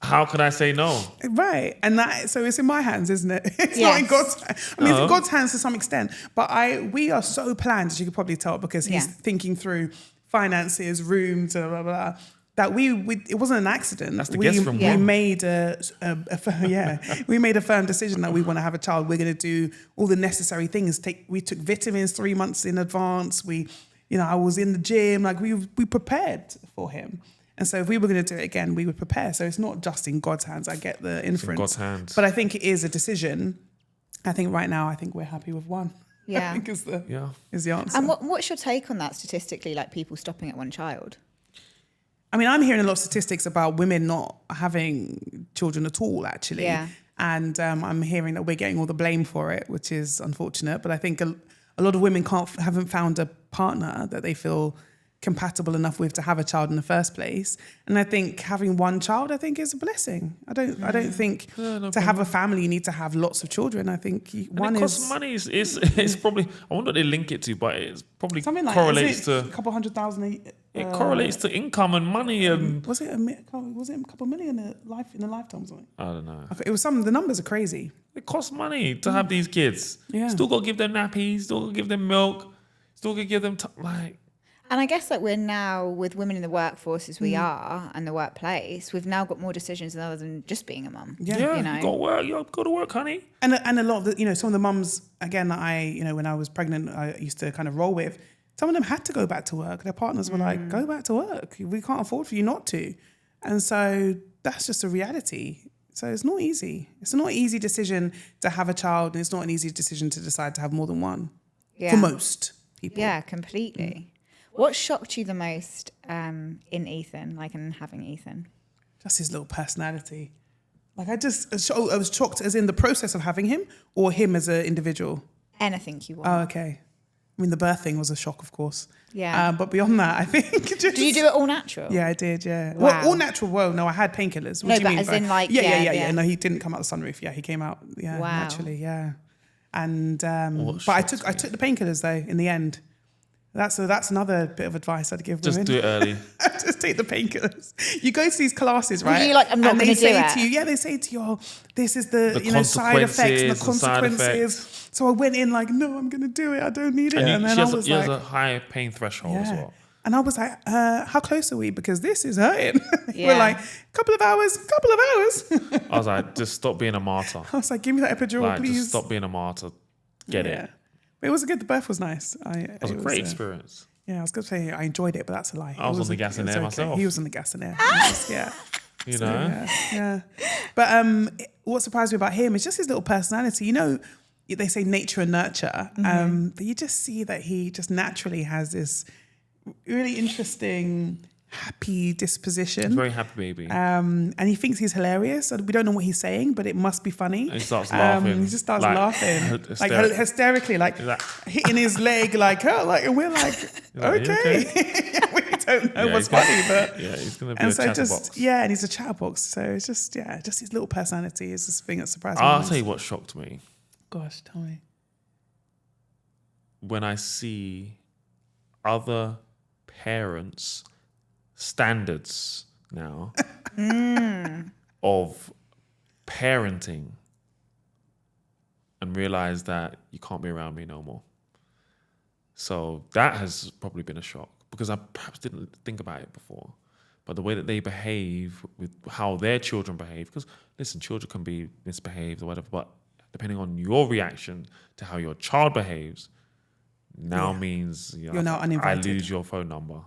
How could I say no? Right. And so it's in my hands, isn't it? It's not in God's hands. I mean, it's in God's hands to some extent. But we are so planned, as you could probably tell, because he's thinking through finances, rooms, blah, blah, blah, that it wasn't an accident. That's the guest from we made we made a firm decision that we want to have a child. We're going to do all the necessary things. We took vitamins 3 months in advance. I was in the gym. We prepared for him. And so if we were going to do it again, we would prepare. So it's not just in God's hands. I get the inference. It's in God's hands. But I think it is a decision. I think right now, we're happy with 1. Yeah. I think is the answer. And what's your take on that statistically, like people stopping at 1 child? I mean, I'm hearing a lot of statistics about women not having children at all, actually. Yeah. And I'm hearing that we're getting all the blame for it, which is unfortunate. But I think a lot of women haven't found a partner that they feel compatible enough with to have a child in the first place. And I think having 1 child, is a blessing. I don't think to have a family you need to have lots of children. I think one costs money. It's probably, I wonder what they link it to, but it's probably something like correlates to a couple $100,000. It correlates to income and money and was it a couple million in a lifetime or something? I don't know. Okay, it was the numbers are crazy. It costs money to have these kids. Yeah. Still got to give them nappies, still got to give them milk, still got to give them And I guess we're now, with women in the workforce as we are and the workplace, we've now got more decisions other than just being a mum. Yeah. You got to work. You go to work, honey. And a lot of some of the mums, again, that when I was pregnant, I used to kind of roll with, Some of them had to go back to work. Their partners were like, go back to work. We can't afford for you not to. And so that's just a reality. So it's not easy. It's not an easy decision to have a child, and it's not an easy decision to decide to have more than one for most people. Yeah, completely. What shocked you the most in Ethan, like in having Ethan? Just his little personality. Like I was shocked as in the process of having him, or him as an individual? Anything you want. Oh, okay. I mean, the birth thing was a shock, of course. Yeah. But beyond that, I think just... Did you do it all natural? Yeah, I did, yeah. Wow. Well, all natural, well, no, I had painkillers. What do you mean? As in like... Yeah. No, he didn't come out the sunroof. Yeah, he came out, wow. naturally, yeah. And, but I took the painkillers, though, in the end. That's another bit of advice I'd give women. Just do it early. Just take the painkillers. You go to these classes, right? You're like, I'm not going to do it. They say to you, oh, this is the side effects and the consequences. So I went in like, no, I'm going to do it. I don't need it. And then she has a high pain threshold as well. And I was like, how close are we? Because this is hurting. Yeah. We're like, couple of hours. I was like, just stop being a martyr. I was like, give me that epidural, please. Just stop being a martyr. Get it. But it was good. The birth was nice. It was a great experience. Yeah, I was going to say I enjoyed it, but that's a lie. I was on the gas and air myself. He was on the gas and air. Yeah. You know? Yeah. But what surprised me about him is just his little personality. You know, they say nature and nurture. But you just see that he just naturally has this really interesting, happy disposition. He's a very happy baby. And he thinks he's hilarious. We don't know what he's saying, but it must be funny. And he starts laughing. He just starts laughing. Like hysterically, like hitting his leg, and we're like, okay. We don't know what's funny, but... Yeah, he's going to be a chatterbox. And he's a chatterbox. So it's just his little personality is this thing that surprised me. I'll tell you what shocked me. Gosh, tell me. When I see other parents' standards now of parenting and realize that you can't be around me no more. So that has probably been a shock because I perhaps didn't think about it before. But the way that they behave with how their children behave, because listen, children can be misbehaved or whatever, but depending on your reaction to how your child behaves now means you're now uninvited. I lose your phone number.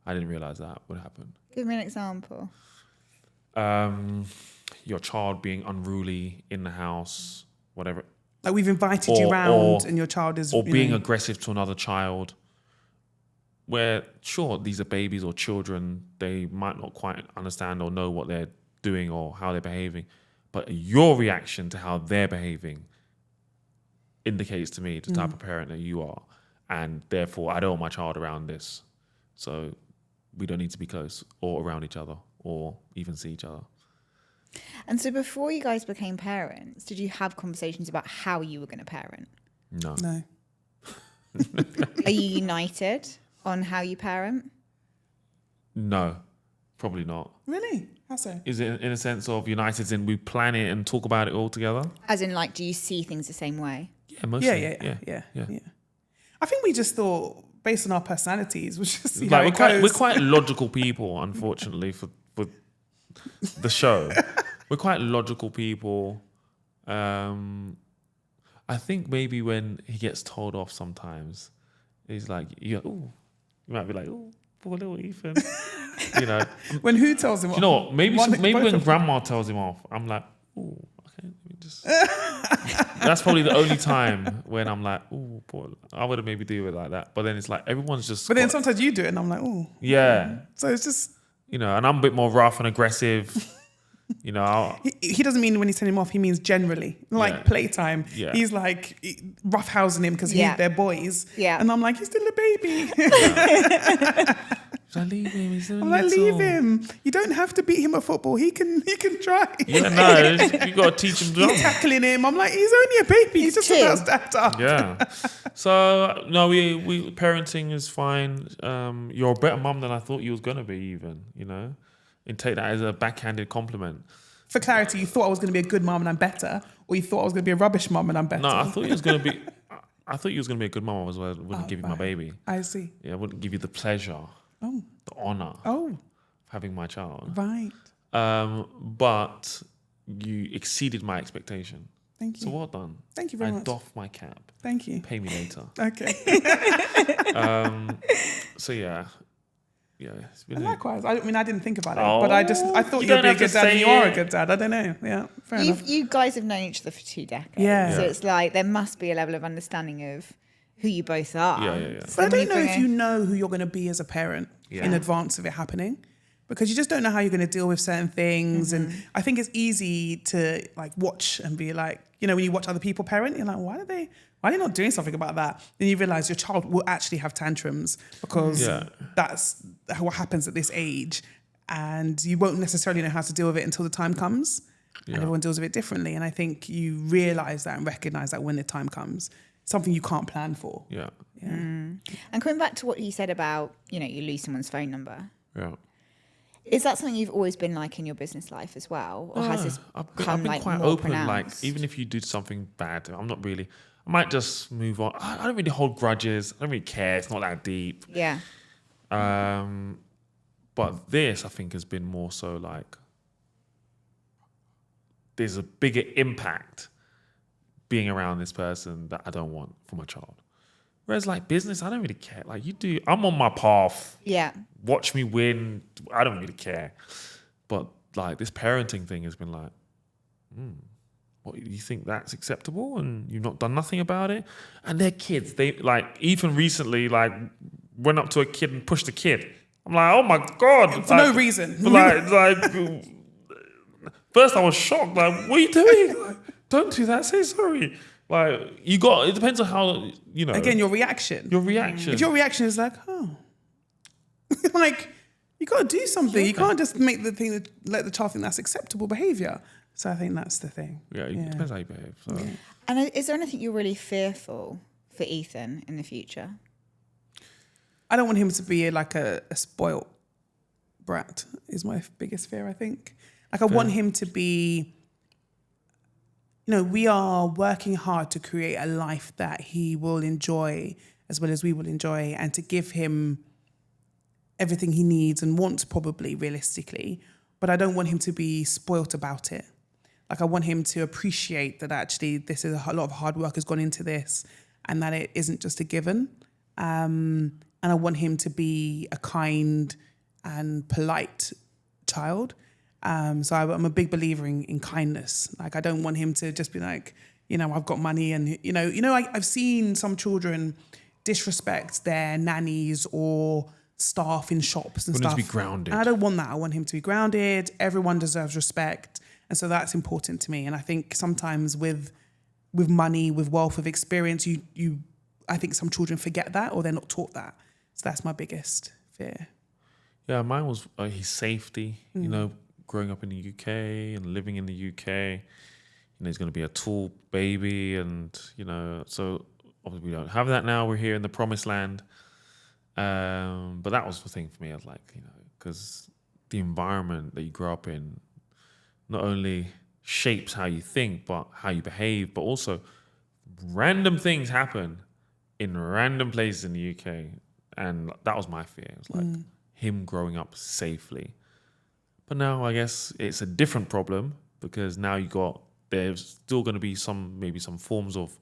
I didn't realize that would happen. Give me an example. Your child being unruly in the house, whatever. Like we've invited you round and your child is... Or being aggressive to another child. Where, sure, these are babies or children. They might not quite understand or know what they're doing or how they're behaving. But your reaction to how they're behaving indicates to me the type of parent that you are. And therefore, I don't want my child around this. So we don't need to be close or around each other or even see each other. And so before you guys became parents, did you have conversations about how you were going to parent? No. Are you united on how you parent? No, probably not. Really? How so? Is it in a sense of united in we plan it and talk about it all together? As in, like, do you see things the same way? Yeah, mostly. Yeah. I think we just thought, based on our personalities, which just we're quite logical people, unfortunately, for the show. We're quite logical people. I think maybe when he gets told off sometimes, he's like, you might be like, oh, poor little Ethan. When who tells him off? You know what? Maybe when grandma tells him off, I'm like, oh, okay, let me just... That's probably the only time when I'm like, oh, boy, I would have maybe do it like that. But then it's like, everyone's just... But then sometimes you do it and I'm like, oh. Yeah. So it's just... and I'm a bit more rough and aggressive. He doesn't mean when he's telling him off, he means generally, like playtime. Yeah. He's like roughhousing him because they're boys. Yeah. And I'm like, he's still a baby. I leave him. He's I'm like, leave him. You don't have to beat him at football. He can try. Yeah, no, you got to teach him. You're tackling him. I'm like, he's only a baby. He's just about to stand up. Yeah. So no, we parenting is fine. You're a better mum than I thought you was gonna be. Even and take that as a backhanded compliment. For clarity, you thought I was going to be a good mum and I'm better, or you thought I was going to be a rubbish mum and I'm better? No, I thought you was going to be. I thought you was going to be a good mum. I wouldn't give you my baby. I see. Yeah, I wouldn't give you the pleasure, the honor, of having my child. Right. But you exceeded my expectation. Thank you. So well done. Thank you very much. I doff my cap. Thank you. Pay me later. Okay. So yeah. It's been And likewise, I didn't think about it, Oh, but I thought you you'd don't be a have to good dad, and say you are a it. good dad. I don't know. Yeah, fair enough. You guys have known each other for 2 decades. Yeah. So Yeah. it's like there must be a level of understanding of who you both are. Yeah. So But I when don't know bring if a- you know who you're going to be as a parent in advance of it happening, because you just don't know how you're going to deal with certain things. And I think it's easy to like watch and be like, when you watch other people parent, you're like, why are they not doing something about that? Then you realize your child will actually have tantrums because that's what happens at this age. And you won't necessarily know how to deal with it until the time comes. And everyone deals with it differently. And I think you realize that and recognize that when the time comes, something you can't plan for. Yeah. And coming back to what you said about, you lose someone's phone number. Yeah. Is that something you've always been like in your business life as well? Or has this I've become been like quite more open. pronounced? Like even if you did something bad, I might just move on. I don't really hold grudges. I don't really care. It's not that deep. Yeah. But this, I think, has been more so like there's a bigger impact being around this person that I don't want for my child. Whereas like business, I don't really care. Like you do, I'm on my path. Yeah. Watch me win. I don't really care. But like this parenting thing has been like, what, you think that's acceptable and you've not done nothing about it? And they're kids. They like even recently like went up to a kid and pushed a kid. I'm like, oh my God. For no reason. But like first I was shocked. Like, what are you doing? Like, don't do that. Say sorry. Like it depends on how, Again, your reaction. Your reaction. If your reaction is like, oh, like you got to do something. You can't just make let the child think that's acceptable behavior. So I think that's the thing. Yeah, it depends how you behave. So. Yeah. And is there anything you're really fearful for Ethan in the future? I don't want him to be like a spoilt brat is my biggest fear, I think. Like I want him to be, we are working hard to create a life that he will enjoy as well as we will enjoy, and to give him everything he needs and wants, probably realistically. But I don't want him to be spoilt about it. Like I want him to appreciate that actually this is a lot of hard work has gone into this and that it isn't just a given. And I want him to be a kind and polite child. So I'm a big believer in kindness. Like I don't want him to just be like, I've got money and, I've seen some children disrespect their nannies or staff in shops and stuff. To be grounded. And I don't want that. I want him to be grounded. Everyone deserves respect. And so that's important to me. And I think sometimes with money, with wealth of experience, I think some children forget that or they're not taught that. So that's my biggest fear. Yeah, mine was his safety, growing up in the UK and living in the UK. He's going to be a tall baby and, so obviously we don't have that now. We're here in the promised land. But that was the thing for me. I was like, because the environment that you grow up in not only shapes how you think, but how you behave, but also random things happen in random places in the UK. And that was my fear. It was like him growing up safely. But now I guess it's a different problem because now there's still going to be maybe some forms of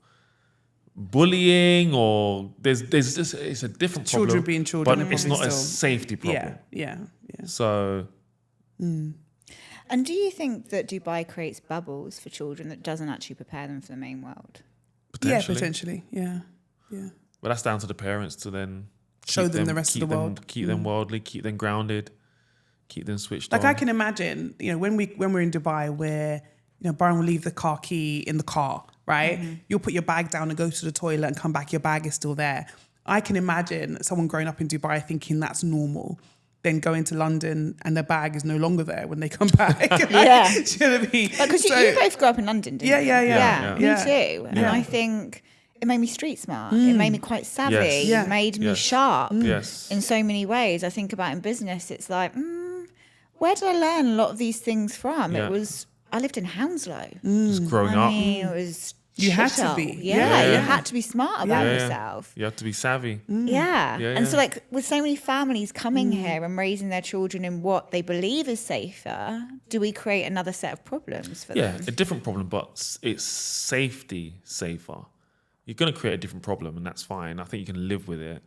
bullying or there's just, it's a different problem. Children being children. But it's not a safety problem. Yeah. So... And do you think that Dubai creates bubbles for children that doesn't actually prepare them for the main world? Potentially. Yeah. But that's down to the parents to then show them the rest of the world. Keep them worldly, keep them grounded, keep them switched on. Like I can imagine, when we're in Dubai, where Byron will leave the car key in the car, right? Mm-hmm. You'll put your bag down and go to the toilet and come back. Your bag is still there. I can imagine someone growing up in Dubai thinking that's normal. Then going to London and their bag is no longer there when they come back. Yeah. Do you know what I mean? Because you both grew up in London, didn't you? Yeah. Me too. And I think it made me street smart. It made me quite savvy. Yes. It made me sharp Yes. in so many ways. I think about in business, it's like, where did I learn a lot of these things from? Yeah. I lived in Hounslow. Just growing up. It was You had to shittle. be. Yeah, you had to be smart about yourself. You have to be savvy. Yeah. Yeah, And so yeah. like with so many families coming here and raising their children in what they believe is safer, do we create another set of problems for Yeah, them? a different problem, but it's safety safer. You're going to create a different problem, and that's fine. I think you can live with it,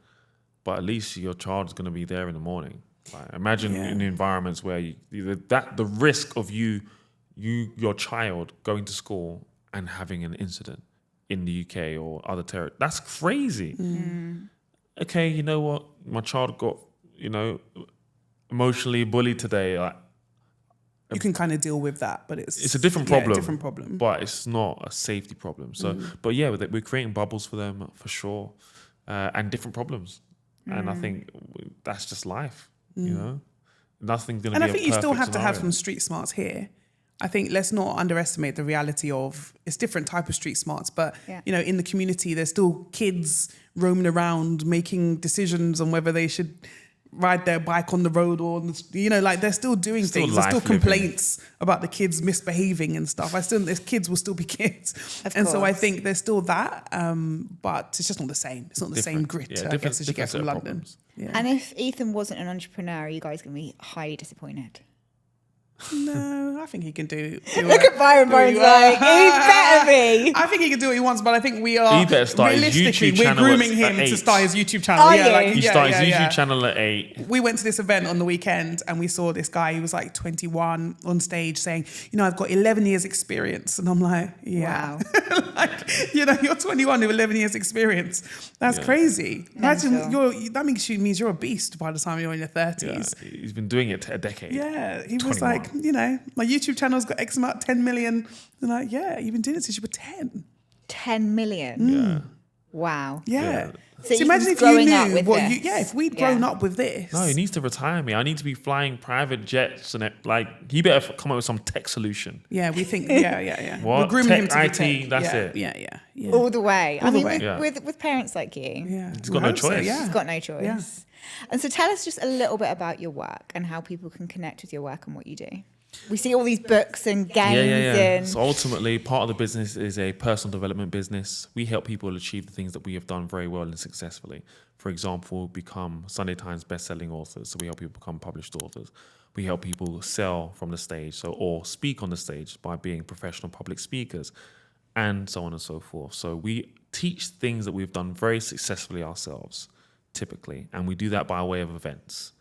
but at least your child's going to be there in the morning. Like, imagine in environments where the risk of your child going to school and having an incident in the UK or other territories. That's crazy. Okay, you know what? My child got, emotionally bullied today. Like, You can kind of deal with that, but it's a different problem. Different problem. But it's not a safety problem. So, but yeah, we're creating bubbles for them for sure, and different problems. And I think that's just life, Nothing's going to be. And I think you still have to have scenario. some street smarts here. I think let's not underestimate the reality of it's different type of street smarts, but in the community there's still kids roaming around making decisions on whether they should ride their bike on the road or they're still doing things. There's still complaints about the kids misbehaving and stuff. There's kids will still be kids, so I think there's still that, but it's just not the same. It's not the same grit, I guess, as you get from London. Yeah. And if Ethan wasn't an entrepreneur, are you guys going to be highly disappointed? No, I think he can do. Look at Byron. Byron's like, he better be. I think he can do what he wants, but I think we are. He better start his realistically, YouTube we're channel grooming at him to 8. start his YouTube channel. Are Yeah, you? He started his YouTube channel at 8. We went to this event on the weekend and we saw this guy who was like 21 on stage saying, I've got 11 years experience. And I'm like, Wow. You're 21 with 11 years experience. That's crazy. Imagine that means you're a beast by the time you're in your 30s. Yeah, he's been doing it a decade. Yeah, he was 21. like, my YouTube channel's got X amount, 10 million. And like, yeah, you've been doing it since you were 10. 10 million. Yeah. Wow. Yeah. So imagine if you growing up knew with what this. if we'd grown up with this. No, he needs to retire me. I need to be flying private jets and he better come up with some tech solution. Yeah, we think, yeah. What? We're grooming him to Tech, be IT, tech. that's it. Yeah. All the way. All the way. With parents like you. Yeah. He's got no choice. Yeah. He's got no choice. Yeah. And so tell us just a little bit about your work and how people can connect with your work and what you do. We see all these books and games and So ultimately, part of the business is a personal development business. We help people achieve the things that we have done very well and successfully. For example, become Sunday Times best-selling authors. So we help people become published authors. We help people sell from the stage, or speak on the stage by being professional public speakers, and so on and so forth. So we teach things that we've done very successfully ourselves, typically, and we do that by way of events.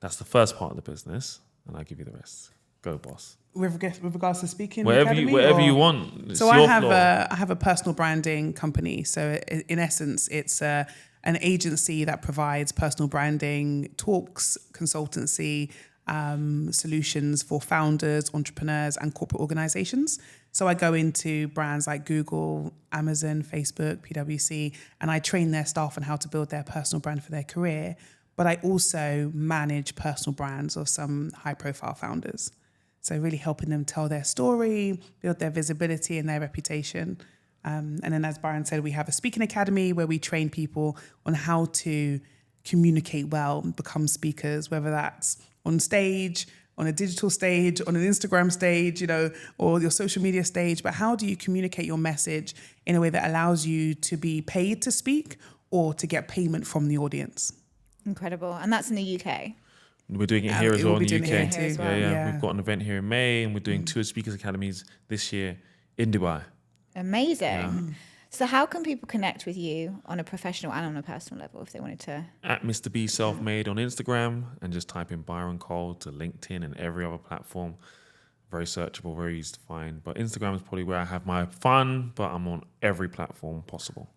That's the first part of the business, and I'll give you the rest. Go, boss. With regards to speaking, Wherever you want. It's So your I have a personal branding company. So in essence, it's an agency that provides personal branding talks, consultancy, solutions for founders, entrepreneurs, and corporate organizations. So I go into brands like Google, Amazon, Facebook, PwC, and I train their staff on how to build their personal brand for their career. But I also manage personal brands of some high-profile founders. So really helping them tell their story, build their visibility and their reputation. And then as Byron said, we have a speaking academy where we train people on how to communicate well and become speakers, whether that's on stage, on a digital stage, on an Instagram stage, or your social media stage. But how do you communicate your message in a way that allows you to be paid to speak or to get payment from the audience? Incredible. And that's in the UK. We're doing it here as well in the UK. Here as well. Yeah. We've got an event here in May, and we're doing 2 speakers academies this year in Dubai. Amazing. Yeah. So how can people connect with you on a professional and on a personal level if they wanted to? At Mr. B Selfmade on Instagram, and just type in Byron Cole to LinkedIn and every other platform. Very searchable, very easy to find. But Instagram is probably where I have my fun, but I'm on every platform possible.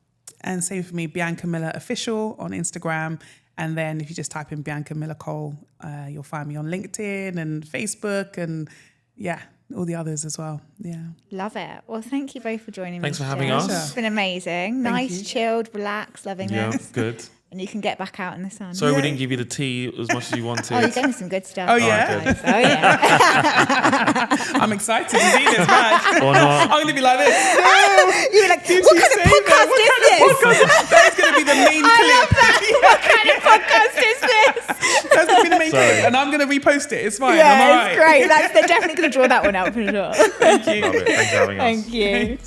And same for me, Bianca Miller Official on Instagram. And then if you just type in Bianca Miller Cole, you'll find me on LinkedIn and Facebook and all the others as well. Yeah. Love it. Well, thank you both for joining me. Thanks for having today. us. It's been amazing. Nice, chilled, relaxed, loving Yeah, this. good. And you can get back out in the sun. Sorry we didn't give you the tea as much as you wanted. Oh, you gave me some good stuff. Oh, yeah? Nice. Oh, yeah. I'm excited to see this, man. Or not. I'm going to be like this. You were like, what kind of podcast is this? That's going to be the main clip. What kind of podcast is this? That's going to be the main Sorry. clip. And I'm going to repost it. It's fine. I'm Yeah, all right. it's great. They're definitely going to draw that one out for sure. Thank you. Love it. Thanks for having us. Thank you.